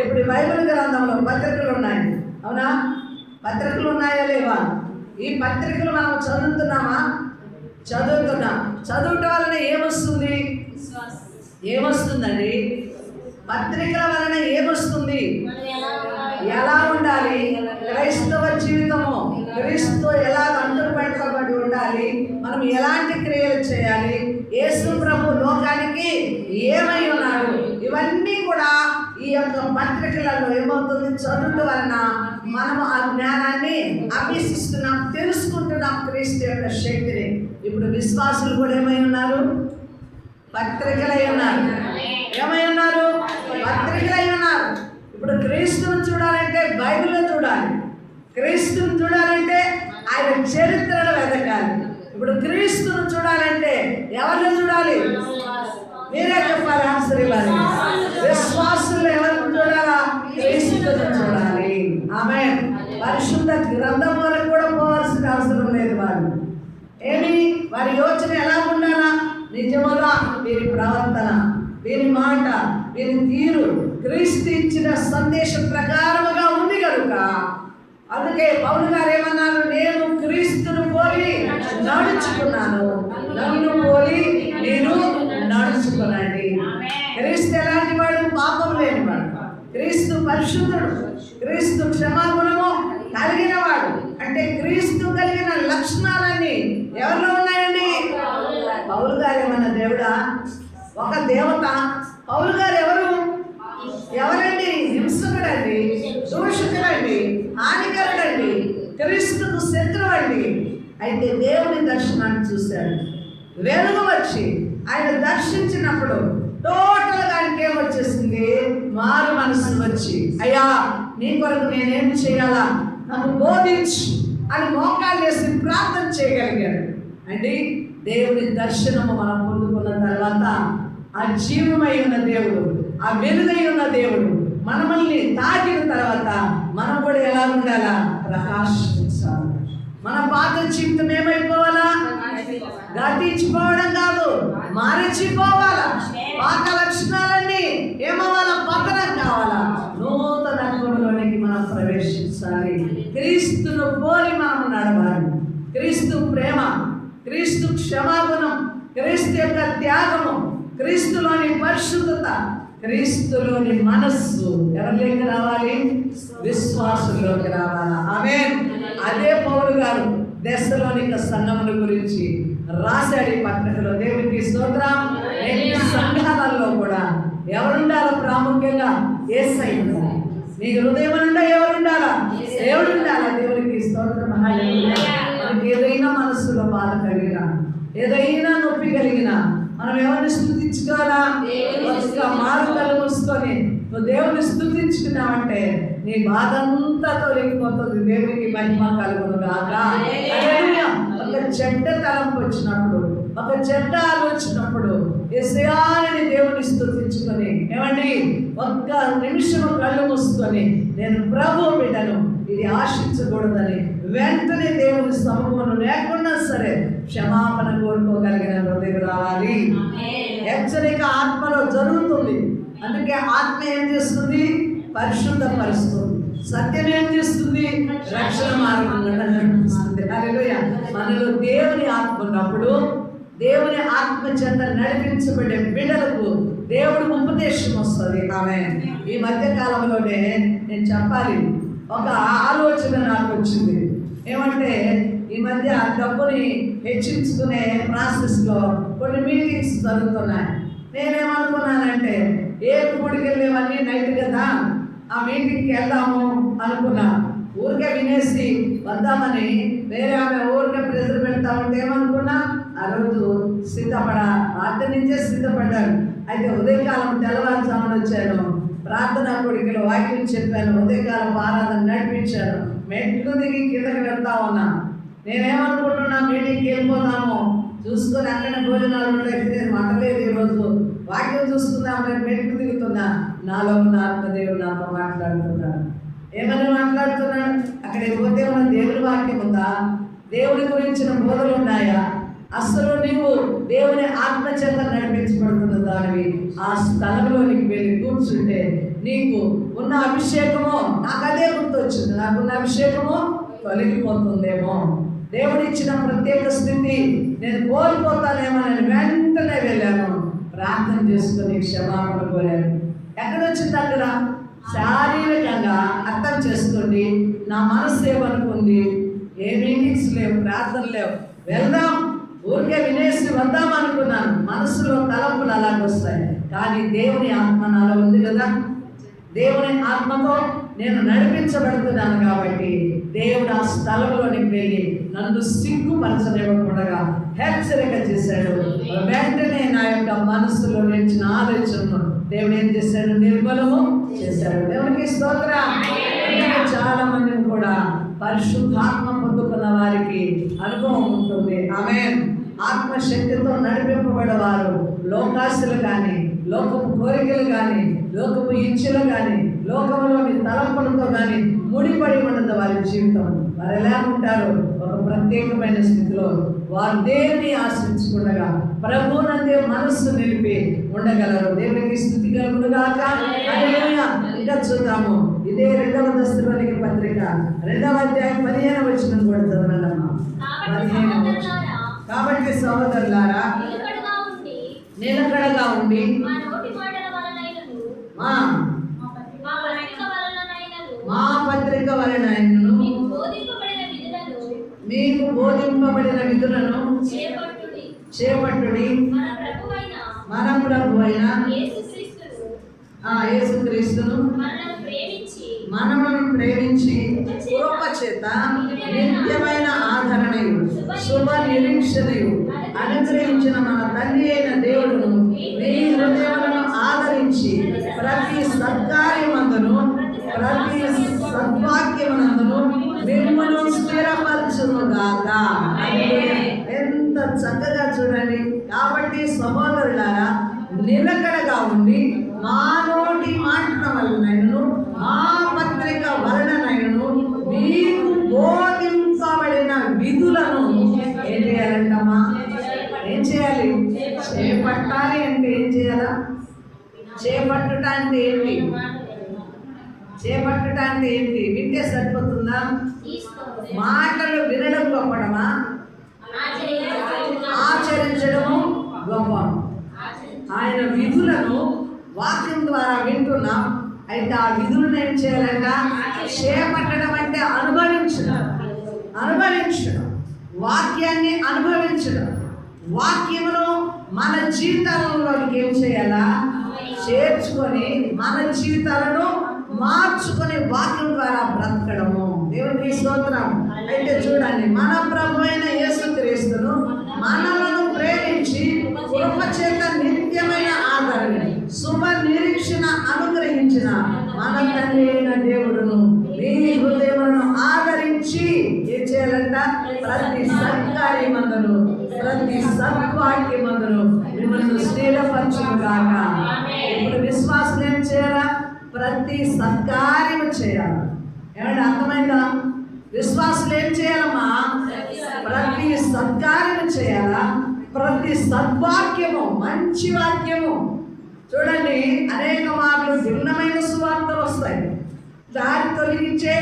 ఇప్పుడు బైబిల్ గ్రంథంలో పత్రికలు ఉన్నాయి, అవునా? పత్రికలు ఉన్నాయా లేవా? ఈ పత్రికలు మనం చదువుతున్నామా? చదువుట వలన ఏమొస్తుందండి? పత్రికల వలన ఏమొస్తుంది? ఎలా ఉండాలి? క్రైస్తవ జీవితము క్రీస్తు ఎలా అంటుపెట్టబడి ఉండాలి? మనం ఎలాంటి క్రియలు చేయాలి? యేసు ప్రభు లోకానికి ఏమై ఉన్నాడు? ఇవన్నీ కూడా ఈ యొక్క పత్రికలలో ఏమవుతుంది? చదువుట వలన మనము ఆ జ్ఞానాన్ని అభ్యసిస్తున్నాం, తెలుసుకుంటున్నాం క్రీస్తు యొక్క శక్తిని. ఇప్పుడు విశ్వాసులు కూడా ఏమై ఉన్నారు? పత్రికలై ఉన్నారు. ఏమై ఉన్నారు? పత్రికలై ఉన్నారు. ఇప్పుడు క్రీస్తుని చూడాలంటే బైబిల్లో చూడాలి. క్రీస్తుని చూడాలంటే ఆయన చరిత్రను వెతకాలి. ఇప్పుడు క్రీస్తుని చూడాలంటే ఎవరిని చూడాలి? మీరే చెప్పాలి, ఆన్సర్ ఇవ్వాలి. విశ్వాసులు ఎవరిని చూడాలా? క్రీస్తుని చూడాలి. ఆమేన్. పరిశుద్ధ గ్రంథం వరకు కూడా పోవాల్సిన అవసరం లేదు. వారి యోచన ఎలా ఉండాలా? నిజముగా వీరి ప్రవర్తన, వీరి మాట, వీరి తీరు క్రీస్తు ఇచ్చిన సందేశం ప్రకారముగా ఉంది కనుక అందుకే పౌలు గారు ఏమన్నారు? నేను క్రీస్తును పోలి నడుచుకున్నాను, నన్ను పోలి నేను నడుచుకున్నాను. క్రీస్తు ఎలాంటి వాడు? పాపం లేనివాడు. క్రీస్తు పరిశుద్ధుడు, క్రీస్తు క్షమాగుణము కలిగిన వాడు. అంటే క్రీస్తు కలిగిన లక్షణాలన్నీ ఎవరిలో ఉన్నాయండి? పౌలు గారు ఏమన్నా దేవుడా? ఒక దేవత. పౌలు గారు ఎవరండి? హింసకుడండి, దూషకుడండి, హానికరుడండి, క్రీస్తుకు శత్రువు అండి. అయితే దేవుని దర్శనాన్ని చూశాడు. వెలుగు వచ్చి ఆయన దర్శించినప్పుడు టోటల్గా ఆయనకి ఏమొచ్చేసింది? మారు మనసు వచ్చి, అయ్యా నీ కొరకు నేనేం చేయాలా? నాకు బోధించు అని మోకాలు వేసి ప్రార్థన చేయగలిగాడు. అంటే దేవుని దర్శనము మనం పొందుకున్న తర్వాత ఆ జీవమై ఉన్న దేవుడు, ఆ వెలుగై ఉన్న దేవుడు మనల్ని తాకిన తర్వాత మనం కూడా ఎలా ఉండాలా? ప్రకాశించాలి. మన పాత జీవితం ఏమైపోవాలా? గతించిపోవడం కాదు, మారిచిపోవాలా. పాత లక్షణాలన్నీ ఏమవ్వాలా? పతనం కావాలా. నూతన అనుభవంలోనికి మనం ప్రవేశించాలి. క్రీస్తును పోలి మనం నడవాలి. క్రీస్తు ప్రేమ, క్రీస్తు క్షమాగుణం, క్రీస్తు యొక్క త్యాగము, క్రీస్తులోని పరిశుద్ధత, క్రీస్తులోని మనస్సు ఎవరిలోకి రావాలి? విశ్వాసుల్లోకి రావాలా. ఆమేన్. అదే పౌలు గారు దెస్సలోనిక సంఘముల గురించి రాశాడు ఈ పత్రికలో. దేవునికి స్తోత్రం. సంఘాలలో కూడా ఎవరుండాలో? ప్రాముఖ్యంగా యేసయ్య ఉండాలి. నీ హృదయం నుండి ఎవరుండాలా? దేవుడు ఉండాలా. దేవునికి స్తోత్రం. మనకి ఏదైనా మనస్సులో బాధ కలిగినా, ఏదైనా నొప్పి కలిగినా మనం ఎవరిని స్తుతించుకోవాలా? మారు నువ్వు దేవుని స్తుతించుకున్నావంటే నీ బాధ అంతా తొలగిపోతుంది. దేవునికి మహిమ కలుగును గాక. హల్లెలూయా. ఒక చెడ్డ తలంపు వచ్చినప్పుడు, ఒక చెడ్డ ఆలోచనప్పుడు యేసయ్యాని దేవుని స్తుతించుకొని ఏమండి ఒక్క నిమిషం కళ్ళు మూసుకొని నేను ప్రభు బిడ్డను ఇది ఆశించకూడదని వెంటనే దేవుని సమూహం లేకుండా సరే క్షమాపణ కోరుకోగలిగిన హృదయం రావాలి. హెచ్చరిక ఆత్మలో జరుగుతుంది. అందుకే ఆత్మ ఏం చేస్తుంది? పరిశుద్ధపరుస్తుంది. సత్యం ఏం చేస్తుంది? రక్షణ మార్గంగా నడిపిస్తుంది. హల్లెలూయా. మనలో దేవుని ఆత్మ ఉన్నప్పుడు దేవుని ఆత్మ చేత నడిపించబడే బిడ్డలకు దేవుడు ఉపదేశం వస్తుంది. ఆమె ఈ మధ్య కాలంలోనే నేను చెప్పాలి, ఒక ఆలోచన నాకు వచ్చింది. ఏమంటే ఈ మధ్య డబ్బుని హెచ్చించుకునే ప్రాసెస్లో కొన్ని మీటింగ్స్ జరుగుతున్నాయి. నేనేమనుకున్నానంటే ఏ గుడికి వెళ్ళేవన్నీ నైట్ కదా, ఆ మీటింగ్కి వెళ్దాము అనుకున్నా. ఊరికే వినేసి వద్దామని వేరే ఆమె ఊరికే ప్రెజర్ పెడతా ఉంటే ఏమనుకున్నా, ఆ రోజు రాత్రి నుంచే సిద్ధపడ్డాను. అయితే ఉదయకాలం తెల్లవారుజామున వచ్చాను, ప్రార్థనా కొడుకులో వాక్యం చెప్పాను, ఉదయకాలం ఆరాధన నడిపించాను, మెట్లు దిగి కిందకి వెళ్తా ఉన్నా. నేనేమనుకుంటున్నా, మీటింగ్కి వెళ్ళిపోతాము, చూసుకొని అక్కడ భోజనాలు ఉంటాయి, నేను మాటలేదు ఈరోజు వాక్యం చూసుకుందాం నేను మెట్లు దిగుతున్నా. నాలో ఉన్న ఆత్మదేవుడు నాతో మాట్లాడుతున్నాడు. ఏమని మాట్లాడుతున్నాడు? అక్కడికి పోతే మన దేవుడి వాక్యం ఉందా? దేవుడి గురించిన బోధలు ఉన్నాయా? అసలు నీవు దేవుని ఆత్మచేత నడిపించబడుతున్న దానివి ఆ స్థలంలోనికి వెళ్ళి కూర్చుంటే నీకు ఉన్న అభిషేకము, నాకు అదే గుర్తొచ్చింది, నాకున్న అభిషేకము తొలగిపోతుందేమో, దేవుడిచ్చిన ప్రత్యేక స్థితి నేను కోల్పోతానేమో అని వెంటనే వెళ్ళాను. ప్రార్థన చేసుకుని క్షమాపణ కోరాను. ఎక్కడొచ్చింది? అక్కడ శారీరకంగా అర్థం చేసుకోండి. నా మనసు ఏమనుకుంది, ఏ మీటింగ్స్ లేవు, ప్రార్థన లేవు, వెళ్దాం ఊరికే వినేసి వద్దాం అనుకున్నాను. మనసులో తలంపులు అలాగే వస్తాయి. కానీ దేవుని ఆత్మ నాలో ఉంది కదా, దేవుని ఆత్మతో నేను నడిపించబడుతున్నాను కాబట్టి దేవుడు ఆ స్థలంలోనికి వెళ్ళి నన్ను సిగ్గుపరచనివ్వకుండా హెచ్చరిక చేశాడు. వెంటనే నా యొక్క మనసులో నిలిచిన ఆలోచనను దేవుడు ఏం చేశాడు? నిర్మూలము చేశాడు. దేవునికి స్తోత్రం. చాలా మందిని కూడా పరిశుద్ధాత్మ పొందుకున్న వారికి అనుభవం ఉంటుంది. ఆమేన్. ఆత్మశక్తితో నడిపింపబడేవారు లోకాశలు కానీ, లోకపు కోరికలు కానీ, లోకపు ఇచ్ఛలు కానీ, లోకంలోని తలంపులతో కానీ ముడిపడి ఉన్నది వారి జీవితం. వారు ఎలా ఉంటారు? ఒక ప్రత్యేకమైన స్థితిలో వారు దేవుని ఆశ్రయించకుండా ప్రభువునందే మనస్సు నిలిపి ఉండగలరు. దేవునికి స్తుతి కలుగునుగాక. హల్లెలూయా. ఇంకా చూద్దాము. ఇదే 2వ దశలోనికి పత్రిక 2వ అధ్యాయం 15వ వచనం కూడా చదవండమ్మా. 15వ వచనం. కాబట్టి సహోదరులారా నిలకడగా ఉండి మా పత్రిక వలనైనను మీకు బోధింపబడిన విధులను చేపట్టుడి. మన ప్రభువైన యేసుక్రీస్తును మనమును ప్రేమించి కృప చేత నిత్యమైన ఆదరణయు శుభ నిరీక్షణయు అనుగ్రహించిన మన తండ్రి అయిన దేవుడును మీ హృదయములను ఆదరించి ప్రతి సత్కార్యమందును ప్రతి సద్వాక్యమునందును మిమ్మును స్థిరపరచునుగాక. ఎంత చక్కగా చూడండి. కాబట్టి సహోదరులారా నిలకడగా ఉండి మా నోటి మాటల వలనైనను మా పత్రిక వలనైనను మీకు బోధింపబడిన విధులను ఏం చేయాలంటమ్మా? ఏం చేయాలి? చేపట్టాలి. అంటే ఏం చేయాలా? చేపట్టుట అంటే ఏంటి? చేపట్టుట అంటే ఏంటి? వింటే సరిపోతుందా? మాటలు వినడం గొప్పడమా? ఆచరించడము గొప్ప. ఆయన విధులను వాక్యం ద్వారా వింటున్నాం. అయితే ఆ విధులను ఏం చేయాలంట? చేపట్టడం అంటే అనుభవించడం. వాక్యాన్ని అనుభవించడం. వాక్యమును మన జీవితాలలోకి ఏం చేయాలా? చేర్చుకొని మన జీవితాలను మార్చుకొని వాక్యం ద్వారా బ్రతకడము. దేవునికి స్తోత్రం. అయితే చూడండి, మన ప్రభు అయిన యేసుక్రీస్తును మనలను ప్రేమించి కృప చేత నిత్యమైన ఆదరణ శుభ నిరీక్షణ అనుగ్రహించిన మన తండ్రి అయిన దేవుడును మీ హృదయములను ఆదరించి ఏం చేయాలంట? ప్రతి సత్కార్యమందును ప్రతి సద్వాక్యమందును మిమ్మల్ని స్థిరపరచుగాక. ఇప్పుడు విశ్వాసం ఏం చేయాలా? ప్రతి సత్కార్యము చేయాలి. ఏమంటే అర్థమైందా? విశ్వాసులు ఏం చేయాలమ్మా? ప్రతి సత్కార్యము చేయాలా? ప్రతి సద్వాక్యము, మంచి వాక్యము. చూడండి, అనేక మార్లు భిన్నమైన సువార్తలు వస్తాయి, దారి తొలగించే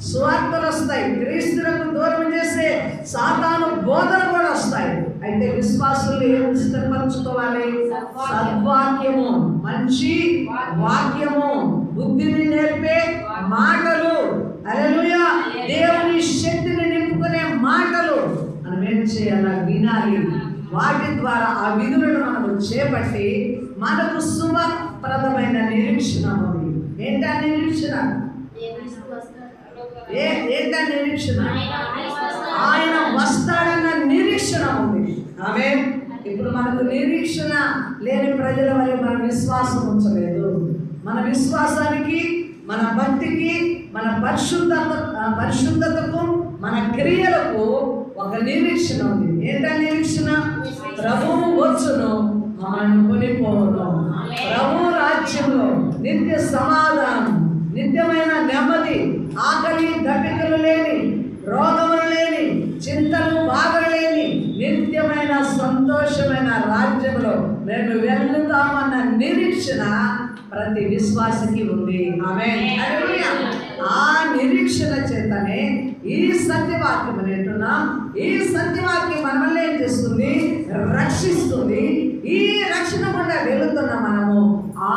సువార్తలు వస్తాయి, క్రీస్తులకు దూరం చేసే సాతాను బోధనలు కూడా వస్తాయి. అయితే విశ్వాసులు ఏం స్థిరపరచుకోవాలి? సద్వాక్యము, మంచి వాక్యము, బుద్ధిని నేర్పే మాటలు, హల్లెలూయా, దేవుని శక్తిని నింపుకునే మాటలు మనం ఏం చేయాలా? వినాలి. వాటి ద్వారా ఆ విధులను మనము చేపట్టి మనకు శుభప్రదమైన నిరీక్షణ ఉంది. ఏంటా నిరీక్షణ? ఏంటా నిరీక్షణ? ఆయన వస్తాడన్న నిరీక్షణ ఉంది. ఆమేన్. ఇప్పుడు మనకు నిరీక్షణ లేని ప్రజల వల్ల మన విశ్వాసం ఉంచలేదు. మన విశ్వాసానికి, మన భక్తికి, మన పరిశుద్ధతకు, మన క్రియలకు ఒక నిరీక్షణ ఉంది. ఏంటా నిరీక్షణ? ప్రభువు వచ్చును, మనల్ని కొనిపోవును. ప్రభు రాజ్యంలో నిత్య సమాధానం, నిత్యమైన నెమ్మది, ఆకలి దప్పికలు లేని, రోగములు లేని, చింతలు బాధలు లేని నిత్యమైన సంతోషమైన రాజ్యంలో మేము వెళ్తామన్న నిరీక్షణ ప్రతి విశ్వాసికి ఉంది. ఆమేన్. హల్లెలూయా. ఆ నిరీక్షణ చేతనే ఈ సత్యవాక్యం అంటున్నాం. ఈ సత్యవాక్యం మనల్ని ఏం చేస్తుంది? రక్షిస్తుంది. ఈ రక్షణ కూడా వెళుతున్న మనము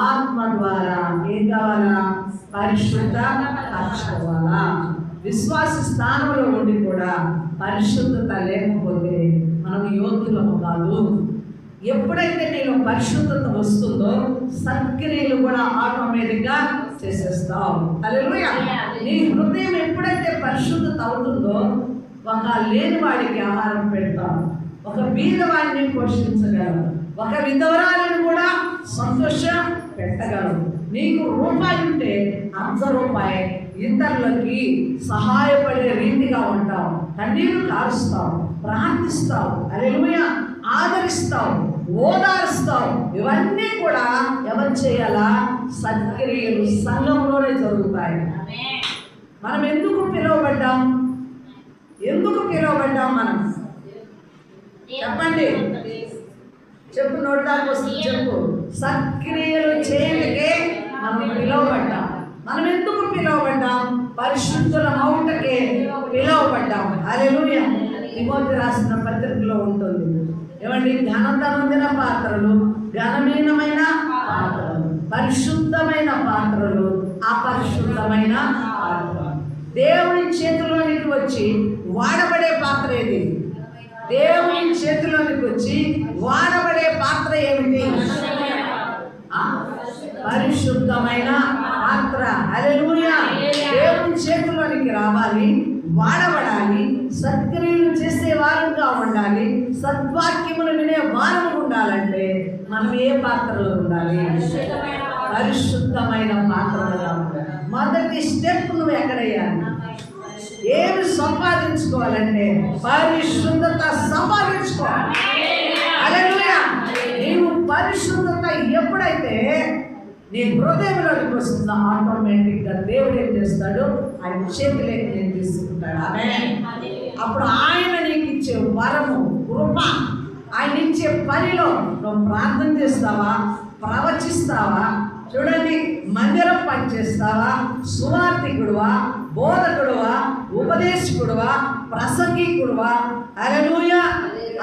ఆత్మ ద్వారా ఏం కావాలా? పరిశుద్ధ పరచుకోవాలా. విశ్వాస స్థానంలో ఉండి కూడా పరిశుద్ధత లేకపోతే మనం యోగ్యులము కాదు. ఎప్పుడైతే నీలో పరిశుద్ధత వస్తుందో సత్క్రియలు కూడా ఆటోమేటిక్గా చేసేస్తావు. హల్లెలూయా. నీ హృదయం ఎప్పుడైతే పరిశుద్ధత అవుతుందో ఒక లేనివాడికి ఆహారం పెడతాం, ఒక బీదవాడిని పోషించగలవు, ఒక విధవరాలను కూడా సంతోషం పెట్టగలవు. నీకు రూపాయి ఉంటే ₹1 ఇతరులకి సహాయపడే రీతిగా ఉంటావు, కన్నీరు కారుస్తావు, ప్రార్థిస్తావు, హల్లెలూయా, ఆదరిస్తావు, ఓదారుస్తావు. ఇవన్నీ కూడా ఎవరు చేయాలా? సత్క్రియలు సంఘంలోనే జరుగుతాయి. మనం ఎందుకు పిలువబడ్డాం? ఎందుకు పిలువబడ్డాం మనం? చెప్పండి, చెప్పు, నోటానికి వస్తుంది చెప్పు. సత్క్రియలు చేయటకే మనం పిలువబడ్డాం. మనం ఎందుకు పిలువబడ్డాం? పరిశుద్ధుల మౌటకే పిలువబడ్డాం. హల్లెలూయా. తిమోతి రాసిన పత్రికలో ఉంటుంది. ఏమండి? ఘనత నొందిన పాత్రలు, ఘనహీనమైన పాత్రలు, పరిశుద్ధమైన పాత్రలు, అపరిశుద్ధమైన పాత్రలు. దేవుని చేతిలోనికి వచ్చి వాడబడే పాత్ర ఏది? దేవుని చేతిలోనికి వచ్చి వాడబడే పాత్ర ఏమిటి? పరిశుద్ధమైన పాత్ర. హల్లెలూయా. దేవుని చేతిలోనికి రావాలి, వాడబడాలి, సత్క్రియలు చేసే వారంగా ఉండాలి, సద్వాక్యములు వినే వారం ఉండాలంటే మనం ఏ పాత్రలో ఉండాలి? పరిశుద్ధమైన పాత్రలో ఉండాలి. మొదటి స్టెప్ నువ్వు ఎక్కడయ్యాలి? ఏమి సంపాదించుకోవాలంటే పరిశుద్ధత సంపాదించుకోవాలి. హల్లెలూయా. నీవు పరిశుద్ధత ఎప్పుడైతే నీ హృదయంలోకి వస్తుందో ఆటోమేటిక్గా దేవుడు ఏం చేస్తాడు? ఆయన చేతిలోకి నేను తీసుకుంటాడు. ఆమేన్. అప్పుడు ఆయన నీకు ఇచ్చే వరము, కృప, ఆయన ఇచ్చే పనిలో నువ్వు ప్రార్థన చేస్తావా? ప్రవచిస్తావా? చూడండి, మందిరం పనిచేస్తావా? సువార్థికుడువా? బోధకుడువా? ఉపదేశకుడువా? ప్రసంగికుడువా? హల్లెలూయా.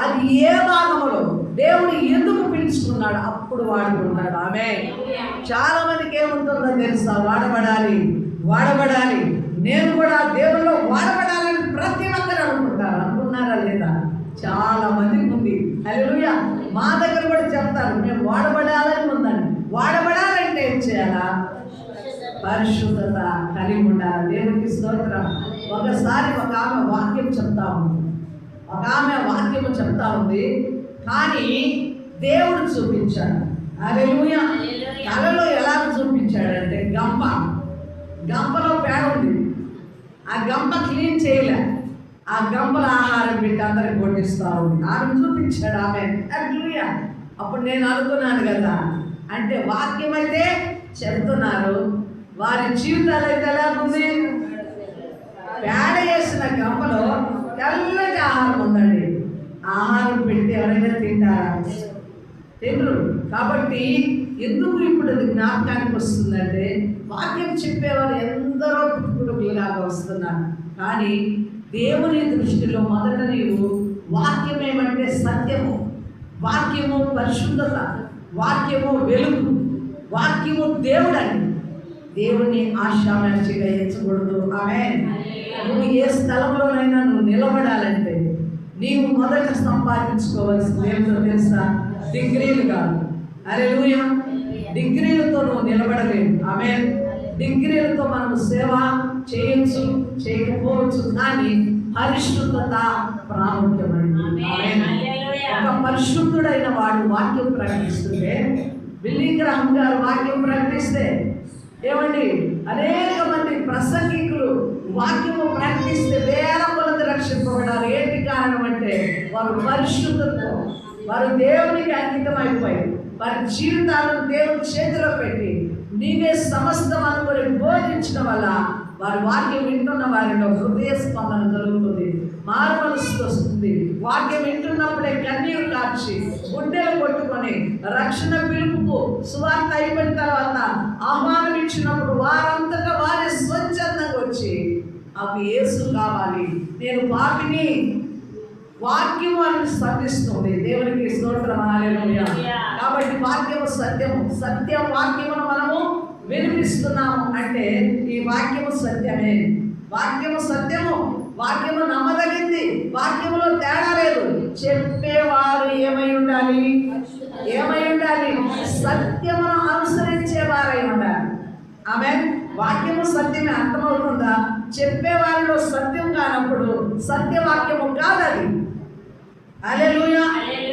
అది ఏ భాగంలో దేవుడు ఎందుకు పిలుచుకున్నాడు అప్పుడు వాడుకుంటాడు. ఆమేన్. చాలా మందికి ఏముంటుందో తెలుసా? వాడబడాలి, వాడబడాలి, నేను కూడా దేవుల్లో వాడబడాలని ప్రతి ఒక్కరు అనుకుంటారు. అనుకున్నారా లేదా? చాలా మందికి ఉంది. హల్లెలూయా. మా దగ్గర కూడా చెప్తారు, మేము వాడబడాలని ఉందండి. వాడబడాలంటే ఏం చేయాలా? పరిశుద్ధత కలిగి ఉండాలి. దేవునికి స్తోత్రం. ఒకసారి ఒక ఆమె వాక్యం చెప్తా ఉంది. ఒక ఆమె వాక్యము చెప్తా ఉంది, కానీ దేవుడు చూపించాడు. హల్లెలూయా. కలలో ఎలా చూపించాడంటే గంప చేయలే, ఆ గంపల ఆహారం పెట్టి అందరికి వడ్డిస్తా ఉంది. ఆమె చూపించాడు ఆమె. హల్లెలూయా. అప్పుడు నేను అనుకున్నాను కదా, అంటే వాక్యం అయితే చెప్తున్నారు, వారి జీవితాలు అయితే ఎలా ఉంది? పేడ వేసిన గంపలో తెల్లటి ఆహారం ఉందండి. ఆహారం పెట్టి ఎవరైనా తింటారా? తినరు. కాబట్టి ఎందుకు ఇప్పుడు అది జ్ఞాపకానికి వస్తుందంటే, వాక్యం చెప్పేవారు ఎందరో పుట్టుకులాగా వస్తున్నారు. కానీ దేవుని దృష్టిలో మొదట నీవు వాక్యం ఏమంటే సత్యము, వాక్యము పరిశుద్ధత, వాక్యము వెలుగు, వాక్యము దేవుడు అని దేవుని ఆశామాషిగా ఎంచకూడదు. ఆమేన్. నువ్వు ఏ స్థలంలోనైనా నువ్వు నిలబడాలంటే నీవు మొదట సంపాదించుకోవాల్సింది ఏమిటో తెలుసా? డిగ్రీలు కాదు. హల్లెలూయా. డిగ్రీలతో నువ్వు నిలబడలేవు. ఆమేన్. డిగ్రీలతో మనం సేవ చేయొచ్చు, చేయకపోవచ్చు, కానీ పరిశుద్ధత ప్రాముఖ్యమైనది. ఆమేన్. ఒక పరిశుద్ధుడైన వాడు వాక్యం ప్రకటిస్తుంటే, బిల్లీ గ్రహం గారు వాక్యం ప్రకటిస్తే ఏమండి, అనేక మంది ప్రసంగికులు వాక్యము ప్రకటిస్తే వేల కొలది రక్షింపబడారు. ఏంటి కారణం అంటే వారు పరిశుద్ధతతో, వారు దేవునికి అంకితం అయిపోయి వారి జీవితాలను దేవుని చేతిలో పెట్టి నీవే సమస్తం అనుకుని బోధించడం వల్ల వారి వాక్యం వింటున్న వారిలో హృదయ స్పందన జరుగుతుంది, మారు మనసు వస్తుంది. వాక్యం వింటున్నప్పుడే కన్నీరు కార్చి గుండెలు కొట్టుకొని రక్షణ పిలుపుకు సువార్త అయిపోయిన తర్వాత ఆహ్వానం ఇచ్చినప్పుడు వారంతటా వారి స్వచ్ఛందంగా వచ్చి అవి యేసు కావాలి, నేను పాపిని, వాక్యము అని స్పందిస్తుంది. దేవునికి స్తోత్రం. హల్లెలూయా. కాబట్టి వాక్యము సత్యము, సత్యం వాక్యమును మనము వినిపిస్తున్నాము అంటే ఈ వాక్యము సత్యమే. వాక్యము సత్యము, వాక్యము నమ్మదగింది, వాక్యములో తేడా లేదు. చెప్పేవారు ఏమై ఉండాలి? ఏమై ఉండాలి? సత్యమును అనుసరించేవారై ఉండాలి. ఆమేన్. వాక్యము సత్యమే. అర్థమవుతుందా? చెప్పేవారిలో సత్యం కానప్పుడు సత్యవాక్యము కాదది. హల్లెలూయా.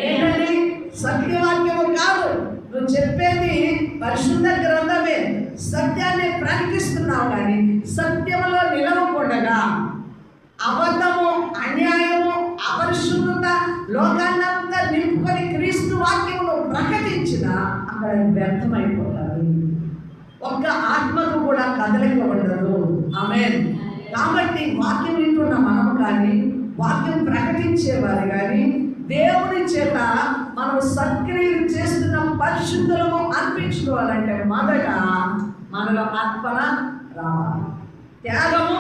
ఏంటండి? సత్యవాక్యము కాదు. నువ్వు చెప్పేది పరిశుద్ధ గ్రంథమే, సత్యాన్ని ప్రకటిస్తున్నావు, కానీ సత్యములో నిలవకుండగా అబద్ధము, అన్యాయము, అపరిశుద్ధత లోకాన్నంతా నింపుకొని క్రీస్తు వాక్యమును ప్రకటించిన అక్కడ వ్యర్థమైపోతారు. ఒక్క ఆత్మకు కూడా కదలిక ఉండదు. ఆమేన్. కాబట్టి వాక్యం వింటున్న మనము కానీ, వాక్యం ప్రకటించేవారు కానీ, దేవుని చేత మనం సత్క్రియలు చేస్తున్న పరిశుద్ధులము అనిపించుకోవాలంటే మొదట మనలో ఆత్మన రావాలి, త్యాగము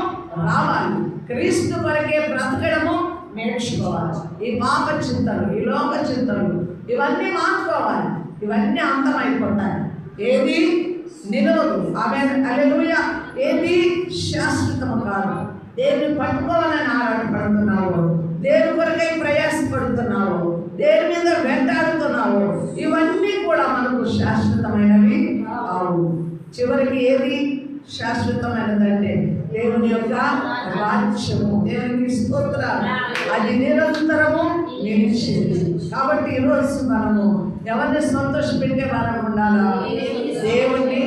రావాలి, క్రీస్తు కొరకే బ్రతకడము నేర్చుకోవాలి. ఈ పాప చింతలు, ఈ లోక చింతలు ఇవన్నీ మార్చుకోవాలి. ఇవన్నీ అంతమైపోతాయి. ఏది నిలవదు. ఆమేన్. హల్లెలూయా. ఏది శాశ్వతము కాదు. దేవుని పట్టుకోవాలని ఆరాటపడుతున్నావు, దేవుని కొరకై ప్రయాసపడుతున్నావు, దేని మీద వెంటాడుతున్నావు, ఇవన్నీ కూడా మనకు శాశ్వతమైనవి కావు. చివరికి ఏది శాశ్వతమైనదంటే దేవుని యొక్క రాజ్యము. దేవునికి స్తోత్రాలు. అది నిరంతరము నిలిచింది. కాబట్టి ఈరోజు మనము ఎవరిని సంతోషపెట్టే వారు ఉండాలా? దేవుని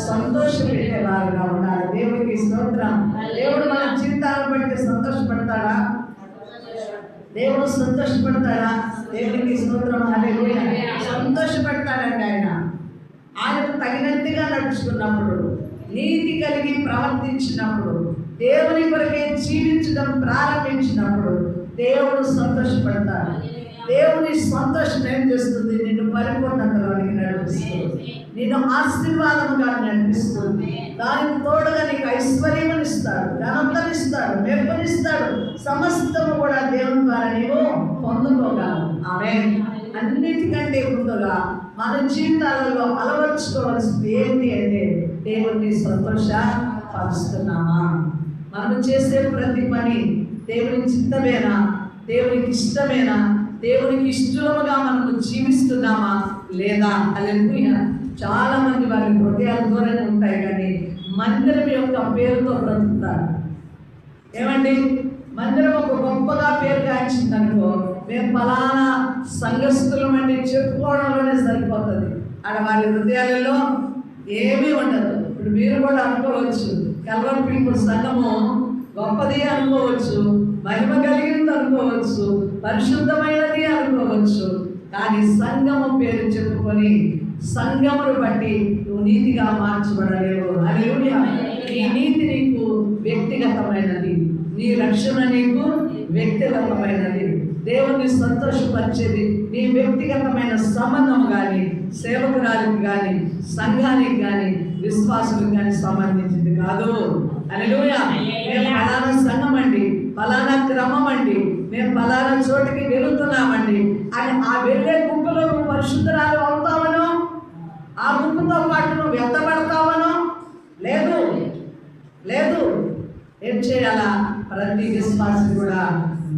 సంతోషపెట్టే వారుగా ఉండాలి. దేవునికి స్తోత్రం. దేవుడు మన జీవితాలను బట్టి సంతోషపడతాడా? దేవుడు సంతోషపడతాడా? దేవునికి స్తోత్రం. హల్లెలూయా. సంతోషపడతాడండి ఆయన. ఆయనకు తగినట్టుగా నడుచుకున్నప్పుడు, నీతి కలిగి ప్రవర్తించినప్పుడు, దేవుని కొరకే జీవించడం ప్రారంభించినప్పుడు దేవుడు సంతోషపడతాడు. దేవుని సంతోషం ఏం చేస్తుంది? నిన్ను పరిపూర్ణతలోనికి నడిపిస్తుంది, నిన్ను ఆశీర్వాదముగా నడిపిస్తుంది. దానికి తోడుగా నీకు ఐశ్వర్యమునిస్తాడు, ఘనతనిస్తాడు, మెప్పునిస్తాడు. సమస్తము కూడా దేవుని ద్వారా నీవు పొందుకోగలవు. ఆమేన్. అన్నిటికంటే ముందుగా మన జీవితాలలో అలవర్చుకోవాల్సింది ఏంటి అంటే దేవుని సంతోషపరుస్తున్నామా? మనం చేసే ప్రతి పని దేవుని చిత్తమేనా? దేవునికి ఇష్టమేనా? దేవునికి ఇష్టముగా మనము జీవిస్తున్నామా లేదా? హల్లెలూయా. చాలా మంది వారి హృదయాలు దూరంగా ఉంటాయి, కానీ మందిరం యొక్క పేరుతో బ్రతుకుతారు. ఏమండి, మందిరం ఒక గొప్పగా పేరు కాల్చిందనుకో, మేము ఫలానా సంఘస్థులం అని చెప్పుకోవడంలోనే సరిపోతుంది. అక్కడ వారి హృదయాలలో ఏమీ ఉండదు. ఇప్పుడు మీరు కూడా అనుకోవచ్చు, కల్వరి పీపుల్ సంఘము గొప్పది అనుకోవచ్చు, మహిమ కలిగినది అనుకోవచ్చు, పరిశుద్ధమైనది అనుకోవచ్చు. కానీ సంఘము పేరు చెప్పుకొని సంఘమును బట్టి నువ్వు నీతిగా మార్చబడలేవు. హల్లెలూయా. నీ నీతి నీకు వ్యక్తిగతమైనది, నీ రక్షణ నీకు వ్యక్తిగతమైనది. దేవుని సంతోషపరిచేది నీ వ్యక్తిగతమైన సంబంధం కానీ, సేవకురాలికి కానీ, సంఘానికి కానీ, విశ్వాసులకు కానీ సంబంధించింది కాదు. హల్లెలూయా. మేము ఫలానా సంఘం అండి, ఫలానా క్రమం అండి, మేము ఫలానా చోటికి వెళుతున్నామండి అని ఆ వెళ్ళే గుంపులో నువ్వు పరిశుద్ధరాలు అవుతావనో, ఆ గుంపుతో పాటు నువ్వు ఎత్తబడతావనో లేదు. లేదు. ఏం చేయాలా? ప్రతి విశ్వాసం కూడా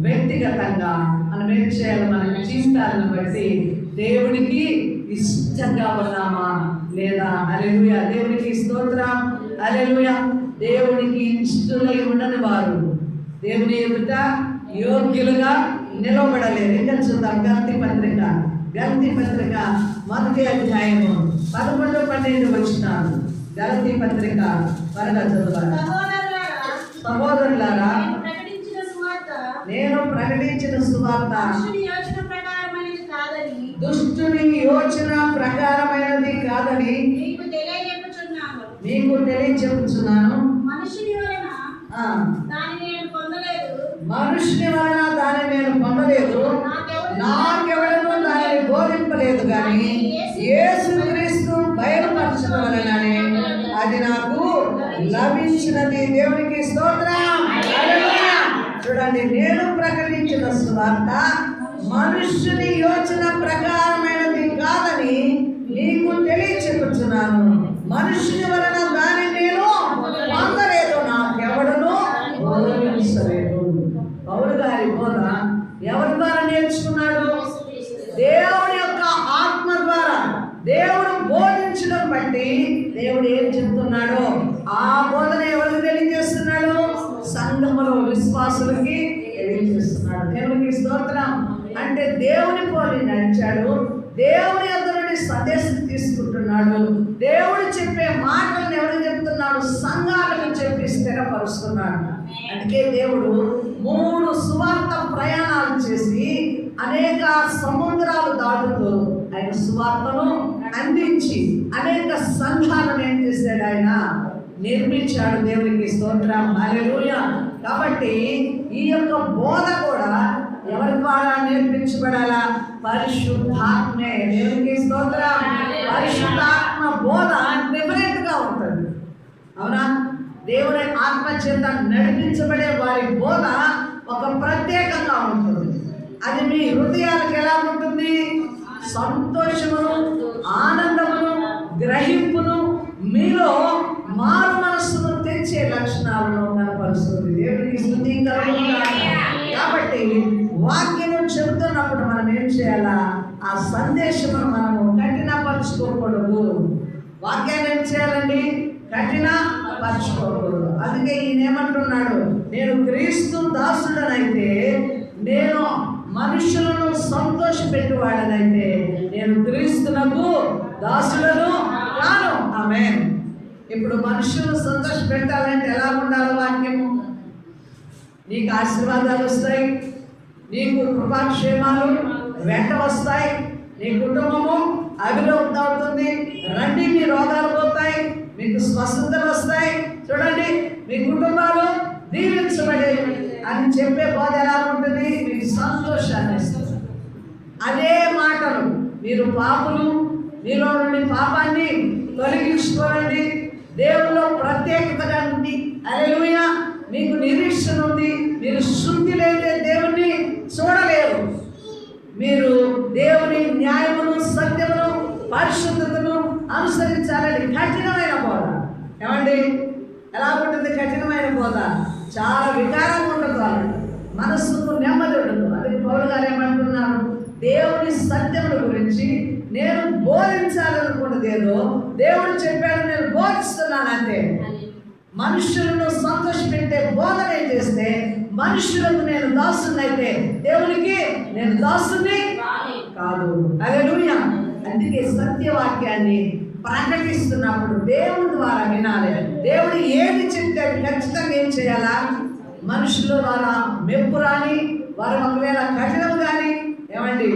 వ్యక్తిగతంగా మనం ఏం చేయాలి? మన జీవితాలను బట్టి దేవునికి ఇష్టంగా ఉన్నామా లేదా? హల్లెలూయా. దేవునికి స్తోత్రం. హల్లెలూయా. దేవునికి ఇష్టలై ఉండని వారు దేవుని ఎదుట యోగ్యులుగా నిలబడలేరు. ఇంకా చూద్దాం గలతీ పత్రిక 1వ అధ్యాయము 11-12 వచనాలు. గలతీ పత్రిక త్వరగా చదవాలి. సహోదరులారా, నేను ప్రకటించిన సువార్త దుష్టుని యోచన ప్రకారమైనది కాదని మీకు తెలియచెప్పుచున్నాను. మనుషుని వలన దాన్ని నేను పొందలేదు, నాకెవడను దానిని బోధింపలేదు. కానీ యేసుక్రీస్తు బయలుపరచడం వలననే అది నాకు లభించినది. దేవునికి స్తోత్రం. హల్లెలూయా. చూడండి, నేను ప్రకటించిన సువార్త మనుష్యుని యోచన ప్రకారమైనది కాదని నీకు తెలియచెప్పుచున్నాను. మనుష్యుని వలన దాన్ని నేను పొందలేదు, నాకెవడను బోధించలేదు. పౌలు గారి బోధ ఎవరి ద్వారా నేర్చుకున్నాడు? దేవుని యొక్క ఆత్మ ద్వారా. దేవుడు బోధించడం బట్టి దేవుడు ఏం చెప్తున్నాడో ఆ బోధన ఎవరికి తెలియజేస్తున్నాడు? సంఘములో విశ్వాసులకి తెలియజేస్తున్నాడు. దేవునికి స్తోత్రం. అంటే దేవుని పోలి నడిచాడు, దేవుని యొద్ద నుండి సందేశం తీసుకుంటున్నాడు. దేవుడు చెప్పే మాటలను ఎవరు చెప్తున్నాడు? సంఘాలకు చెప్పి స్థిరపరుస్తున్నాడు. అందుకే దేవుడు 3 సువార్త ప్రయాణాలు చేసి అనేక సముద్రాలు దాటుతూ ఆయన సువార్తను అందించి అనేక సంఘాలను ఏం చేశాడు? ఆయన నిర్మించాడు. దేవునికి స్తోత్రం. హల్లెలూయా. కాబట్టి ఈ యొక్క బోధ కూడా ఎవరి ద్వారా నేర్పించబడాలా? పరిశుద్ధాత్మే. దేవునికి స్తోత్రం. పరిశుద్ధాత్మ బోధ డిఫరెంట్ గా ఉంటుంది. అవునా? దేవుని ఆత్మ చేత నడిపించబడే వారి బోధ ఒక ప్రత్యేకంగా ఉంటుంది. అది మీ హృదయాలకు ఎలా ఉంటుంది? సంతోషమును, ఆనందమును, గ్రహింపును, మీలో మారు మనస్సును తెచ్చే లక్షణాలను కనపరుస్తుంది. దేవునికి స్తుతి కలుగుగాక. కాబట్టి వాక్యము చెబుతున్నప్పుడు మనం ఏం చేయాలా? ఆ సందేశమును మనము కఠినపరుచుకోకూడదు. వాక్యాన్ని ఏం చేయాలండి? కఠినపరుచుకోకూడదు. అందుకే ఈయన ఏమంటున్నాడు? నేను క్రీస్తు దాసుడనైతే, నేను మనుషులను సంతోషపెట్టువాడనైతే నేను క్రీస్తునకు దాసులను కాను. ఆమేన్. ఇప్పుడు మనుషులను సంతోష పెట్టాలంటే ఎలా ఉండాలి? వాక్యము నీకు ఆశీర్వాదాలు వస్తాయి, నీకు కృపాక్షేమాలు వెంట వస్తాయి, నీ కుటుంబము అభివృద్ధి అవుతుంది, రండి మీ రోగాలు పోతాయి, మీకు స్వస్థతలు వస్తాయి. చూడండి, మీ కుటుంబాలు దీవించబడే అని చెప్పే బోధ ఎలా ఉంటుంది? మీకు సంతోషాన్ని ఇస్తుంది. అదే మాటలు మీరు పాపులు, మీలో నుండి పాపాన్ని తొలగించుకోరండి, దేవుల్లో ప్రత్యేకతగా ఉంది. హల్లెలూయా. మీకు నిరీక్షణ ఉంది. మీరు శుద్ధి లేదే దేవుణ్ణి చూడలేరు. మీరు దేవుని న్యాయమును, సత్యమును, పరిశుద్ధతను అనుసరించాలని కఠినమైన బోధ. ఏమండి? ఎలా ఉంటుంది కఠినమైన బోధ? చాలా వికారంగా ఉండదు, వాళ్ళు మనస్సుకు నెమ్మది ఉండదు. అదే పౌలు గారు ఏమంటున్నారు? దేవుని సత్యముల గురించి నేను బోధించాలనుకున్నది ఏదో దేవుడు చెప్పాడు, నేను బోధిస్తున్నాను అంతే. మనుషులను సంతోషపెట్టే బోధన ఏం చేస్తే మనుషులకు నేను దాసునైతే దేవునికి నేను దాసుని కాదు. హల్లెలూయా. అందుకే సత్యవాక్యాన్ని ప్రకటిస్తున్నప్పుడు దేవుని ద్వారా వినాలి. దేవుడు ఏది చెప్తే ఖచ్చితంగా ఏం చేయాలా? మనుషులు వారి మెప్పు రాని, వారు ఒకవేళ కఠినం కానీ ఏమండి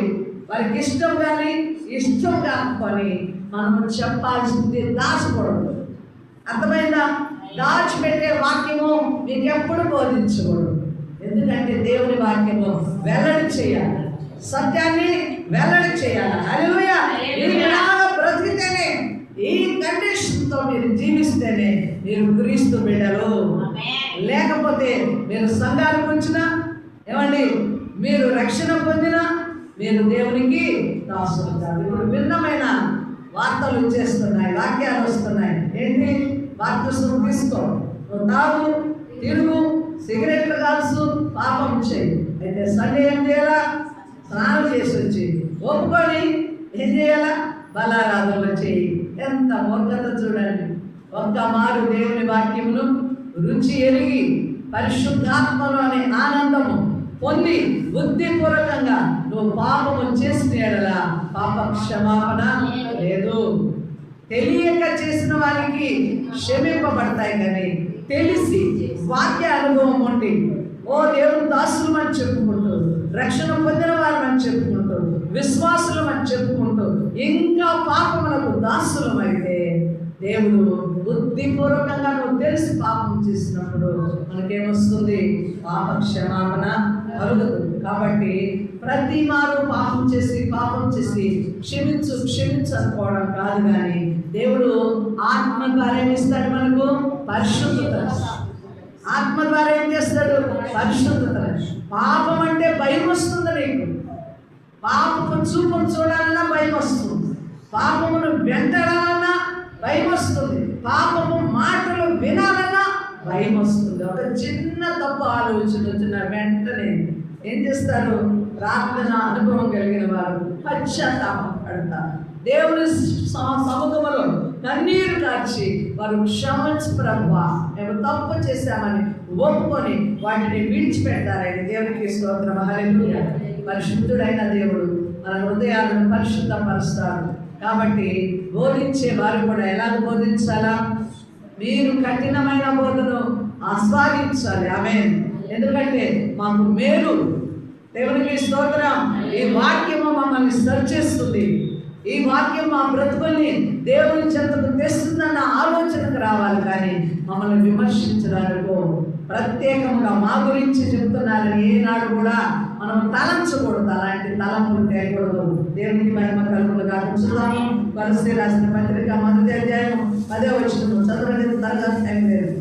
వారికి ఇష్టం కానీ ఇష్టం కాకపోని మనం చెప్పాల్సింది దాచకూడదు. అర్థమైందా? దాచిపెట్టే వాక్యము మీకు ఎప్పుడు బోధించకూడదు. ఎందుకంటే దేవుని వాక్యము వెల్లడి చేయాలి, సత్యాన్ని వెల్లడి చేయాలి. హల్లెలూయా! బ్రతికితేనే, ఈ కండిషన్తో మీరు జీవిస్తేనే మీరు క్రీస్తు బిడ్డలు. లేకపోతే మీరు సంఘాలకు వచ్చినా ఏమండి మీరు రక్షణ పొందినా మీరు దేవునికి దాసులు కాదు. ఇప్పుడు భిన్నమైన వార్తలు వచ్చేస్తున్నాయి, వాక్యాలు వస్తున్నాయి. ఏంటి? బాప్తిసం తీసుకో, నువ్వు తాగు, తిరుగు, సిగరెట్లు కాల్సు, పాపం చేయి. అయితే సండే ఏం చేయాలా? స్నానం చేసి వచ్చి ఒప్పుకొని ఏం చేయాలా? బలారాధనలు చేయి. ఎంత మూర్ఖత చూడండి. ఒక్క మారు దేవుని వాక్యమును రుచి ఎరిగి పరిశుద్ధాత్మలోని ఆనందము పొంది బుద్ధిపూర్వకంగా నువ్వు పాపము చేసిన ఎడల పాప క్షమాపణ లేదు. తెలియక చేసిన వారికి క్షమింపబడతాయి, కానీ తెలిసి వాక్య అనుభవం ఉండి ఓ దేవుని దాసులు అని చెప్పుకుంటూ, రక్షణ పొందిన వారు అని చెప్పుకుంటూ, విశ్వాసులు అని చెప్పుకుంటూ ఇంకా పాపములకు దాసులమైతే దేవుడు బుద్ధిపూర్వకంగా నువ్వు తెలిసి పాపం చేసినప్పుడు మనకేమొస్తుంది? పాప క్షమాపణ కలుగుతుంది. కాబట్టి ప్రతి మారు పాపం చేసి క్షమించు అనుకోవడం కాదు, కానీ దేవుడు ఆత్మ ద్వారా ఏం ఇస్తాడు? మనకు పరిశుద్ధత. ఆత్మ ద్వారా ఏం చేస్తాడు? పరిశుద్ధత. పాపం అంటే భయం వస్తుంది నీకు. పాపము చూపును చూడాలన్నా భయం వస్తుంది, పాపమును వెంటాడాలన్నా భయం వస్తుంది, పాపము మాటలు వినాలన్నా భయం వస్తుంది. ఒక చిన్న తప్పు ఆలోచన వచ్చిన వెంటనే ఏం చేస్తారు? ప్రార్థన అనుభవం కలిగిన వారు పశ్చాత్తాపం పడతారు. దేవుని సముఖంలో కన్నీరు కార్చి వారు క్షమించు ప్రభువా, మేము తప్పు చేశామని ఒప్పుకొని వాటిని విడిచిపెడతారని దేవునికి స్తోత్రం. హల్లెలూయా! పరిశుద్ధుడైన దేవుడు మన హృదయాలను పరిశుద్ధపరుస్తాడు. కాబట్టి బోధించే వారు కూడా ఎలాగ బోధించాలా? మీరు కఠినమైన బోధను ఆస్వాదించాలి. ఆమేన్. ఎందుకంటే మాకు మేలు. దేవునికి స్తోత్రం. ఈ వాక్యము మమ్మల్ని సరిచేస్తుంది. ఈ వాక్యం మా బ్రతుకుల్ని దేవుని చెంతకు తెస్తుందన్న ఆలోచనకు రావాలి, కానీ మమ్మల్ని విమర్శించడానికి ప్రత్యేకంగా మా గురించి చెప్తున్నారని ఏనాడు కూడా మనం తలంచకూడదు. అలాంటి తలంపులు తేకూడదు. దేవునికి మహిమ కలుగునుగా. చూద్దాము కొలస్సీ రాసిన పత్రిక 1వ అధ్యాయం 10వ వచనం చదవండి. త్వరగా టైం లేదు.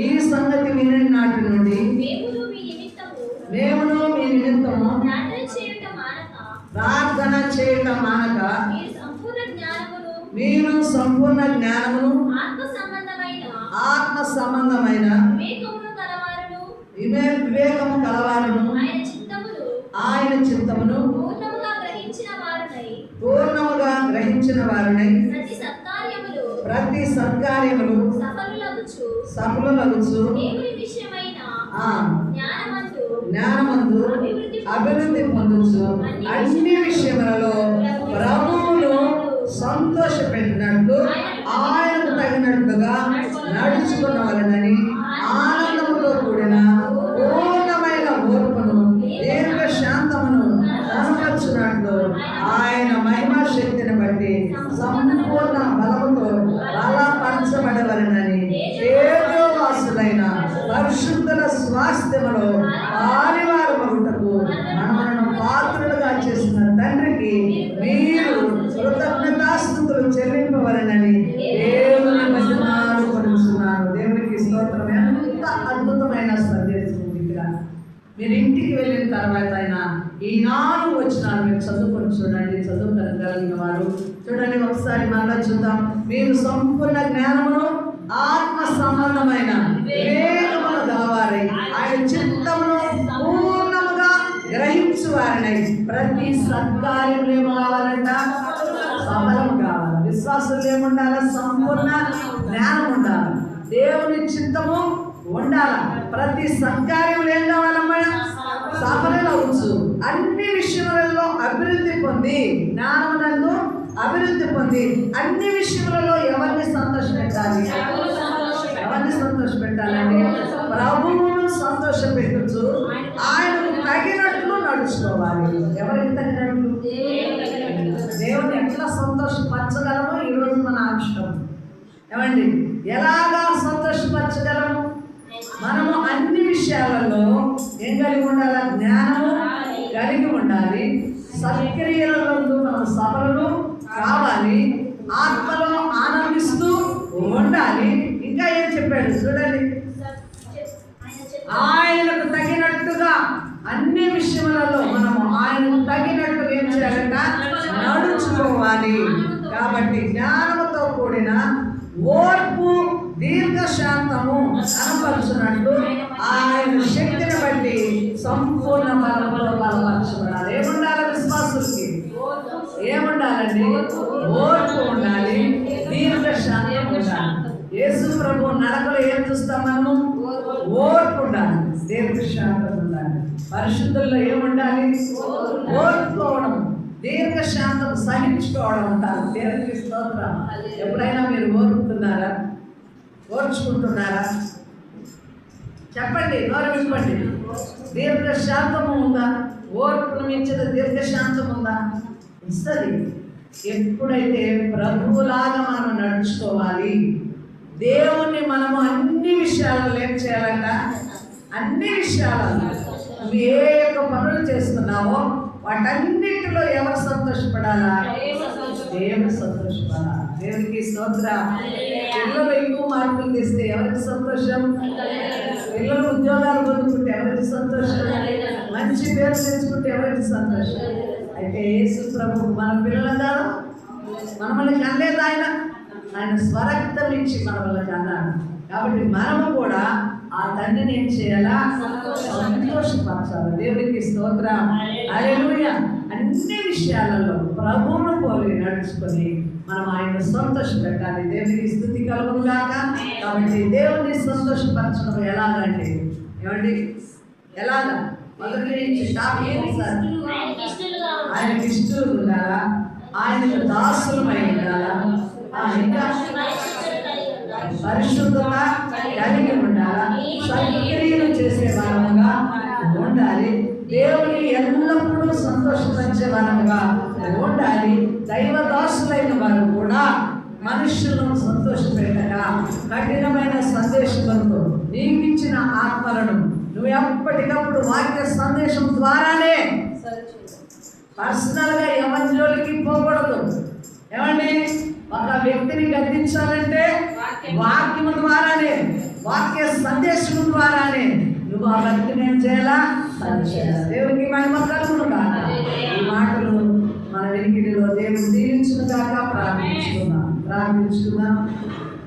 ఈ సంగతి వినిన నాటి నుండి మేమును మీ నిమిత్తము ప్రార్థన చేయటం మానక మీరు సంపూర్ణ జ్ఞానమును ఆత్మ సంబంధమైన వివేకము కలవారును ఆయన చిత్తమును పూర్ణముగా గ్రహించిన వారునై ప్రతి సత్కార్యములు సఫలమగుచు జ్ఞానమందు అభివృద్ధి పొందుచు అన్ని విషయములలో ప్రభువును సంతోషపెట్టినట్లు ఆయనకు తగినట్లుగా నడుచుకున్నవారని ఆనందముతో కూడిన పూర్ణమైన ఓర్పును దీర్ఘ శాంతమును కనపరచున్నట్లు ఆయన మహిమా శక్తిని బట్టి సంపూర్ణ బలముతో బలపరచబడవలనని తేజోవాసులైన పరిశుద్ధుల స్వాస్థ్యములో పారివారమగుటకు మనలను పాత్రులుగా చేసిన తండ్రికి మీరు కృతజ్ఞతాస్తుతులు చెల్లింపవలనని దేవుని మహిమను కొలుస్తున్నాను. దేవునికి స్తోత్రం. ఎంత అద్భుతమైన సందేశం ఇక్కడ. మీరు ఇంటికి వెళ్ళిన తర్వాత ఆయన ఈ 4 వచనాలు మీరు చదువుకొని చూడండి. చదువుకోగలిగిన వారు చూడండి. ఒకసారి మళ్ళా చూద్దాం. మీరు సంపూర్ణ జ్ఞానమును ఆత్మ సంబంధమైన వివేకమును గలవారై ఆయన చిత్తమును పూర్ణముగా గ్రహించువారనై ప్రతి సత్కార్యములు ఏమి కావాలంట? సఫలము కావాలి. విశ్వాసులు ఏముండాలి? సంపూర్ణ జ్ఞానం ఉండాలి, దేవుని చిత్తము ఉండాలి. ప్రతి సత్కార్యములు ఏం కావాలమ్మా? సఫలమవచ్చు. అన్ని విషయాలలో అభివృద్ధి పొంది, జ్ఞానమునందు అభివృద్ధి పొంది అన్ని విషయములలో ఎవరిని సంతోషపెట్టాలి? ఎవరిని సంతోషపెట్టాలండి? ప్రభువును సంతోషపెట్టచ్చు, ఆయనకు తగినట్లు నడుచుకోవాలి. ఎవరికి తగినట్లు? దేవుని ఎట్లా సంతోషపరచగలమో ఈరోజు మన అంశం. ఏమండి, ఎలాగా సంతోషపరచగలము? మనము అన్ని విషయాలలో ఏం కలిగి ఉండాలి? జ్ఞానము కలిగి ఉండాలి. సత్క్రియలలో మనం సఫలను కావాలి. ఆత్మలో ఆనందిస్తూ ఉండాలి. ఇంకా ఏం చెప్పాడు చూడండి, ఆయనకు తగినట్టుగా అన్ని విషయములలో మనము ఆయనకు తగినట్టు ఏం చేయాలంట? నడుచుకోవాలి. కాబట్టి జ్ఞానముతో కూడిన ఓర్పు, దీర్ఘశాంతము కనపరుచున్నట్టు ఆయన శక్తిని బట్టి సంపూర్ణ బలములో బలపరచబడాలి. ఏముండాలి? విశ్వాసులకి ఏముండాలండి? ఓర్పు ఉండాలి, దీర్ఘశాంతం ఉండాలి. యేసు ప్రభు నడకలో ఏం చూస్తాం మనము? ఓర్పు ఉండాలి, దీర్ఘశాంతం ఉండాలి. పరిశుద్ధుల్లో ఏముండాలి? ఓర్పుకోవడం, దీర్ఘశాంతం, సహించుకోవడం ఉండాలి. దేవునికి స్తోత్రం. ఎప్పుడైనా మీరు ఓర్పుతున్నారా? ఓర్చుకుంటున్నారా? చెప్పండి, నోరు విప్పండి. దీర్ఘశాంతము ఉందా? ఓర్పును మించిన దీర్ఘశాంతం ఉందా? ఇస్తుంది. ఎప్పుడైతే ప్రభువులాగా మనం నడుచుకోవాలి. దేవుణ్ణి మనము అన్ని విషయాలలో ఏం చేయాలంట? అన్ని విషయాలలో నువ్వు ఏ యొక్క పనులు చేస్తున్నావో వాటన్నిటిలో ఎవరు సంతోషపడాలా? దేవుడు సంతోషపడాలి. దేవునికి స్తోత్రం. పిల్లలు ఎక్కువ మార్కులు తీస్తే ఎవరికి సంతోషం? పిల్లలు ఉద్యోగాలు పొందుకుంటే ఎవరికి సంతోషం? మంచి పేరు తెచ్చుకుంటే ఎవరికి సంతోషం? అయితే యేసు ప్రభు మన పిల్లలందరూ మనల్ని కనలేదు. ఆయన స్వరక్తం ఇచ్చి మన వాళ్ళకి అన్నాడు. కాబట్టి మనము కూడా ఆ తండ్రిని ఏం చేయాలా? సంతోషపరచాలి. దేవునికి స్తోత్రం. హల్లెలూయా. అన్ని విషయాలలో ప్రభువును పోలి నడుచుకొని మనం ఆయన సంతోషపెట్టాలి. దేవునికి స్తుతి కలుగును గాక. కాబట్టి దేవుని సంతోషపరచడం ఎలాగంటే, ఏమండి, ఎలాగా? మొదటి నుంచి ఆయనకి ఇష్టలు ఉండాలా? ఆయనకు దాసులమై ఉండాలా? ఇంకా పరిశుద్ధత కలిగి ఉండాలా? సత్క్రియలు చేసే వారముగా ఉండాలి. దేవుని ఎల్లప్పుడూ సంతోషపరిచే వారముగా ఉండాలి. దైవ దాసులైన వారు కూడా మనుషులను సంతోషపెట్టగా కఠినమైన సందేశంతో నీకిచ్చిన ఆత్మలను నువ్వు ఎప్పటికప్పుడు వాక్య సందేశం ద్వారానే, పర్సనల్గా ఎవరి జోలికి పోకూడదు. ఏమండి, ఒక వ్యక్తిని గద్దించాలంటే వాక్యము ద్వారానే, వాక్య సందేశం ద్వారానే నువ్వు ఆ వ్యక్తిని ఏం చేయాలా? దేవునికి మహిమ కలుగును గాక. ఈ మాటలు మన వెలికిడిలో దేవుడు దీవించును గాక. ప్రార్థించుకుందాం.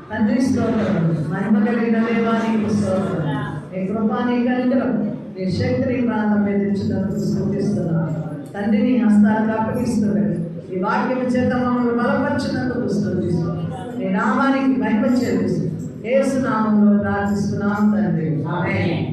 తండ్రి స్తోత్రం. మహిమ కలిగిన దేవానికి స్తోత్రం. నీ కృపా, నీ కనికరం, నీ శక్తిని ప్రాంతం మీద ఇచ్చినందుకు స్తుతిస్తున్నాను. తండ్రిని హస్తాలకు అప్పగిస్తున్నాడు. ఈ వాక్యం చేత మమ్మల్ని బలపరిచినందుకు స్తుతిస్తున్నాను. నీ నామానికి మహిమ చెల్లిస్తూ యేసు నామములో ప్రార్థిస్తున్నాం తండ్రి. ఆమేన్.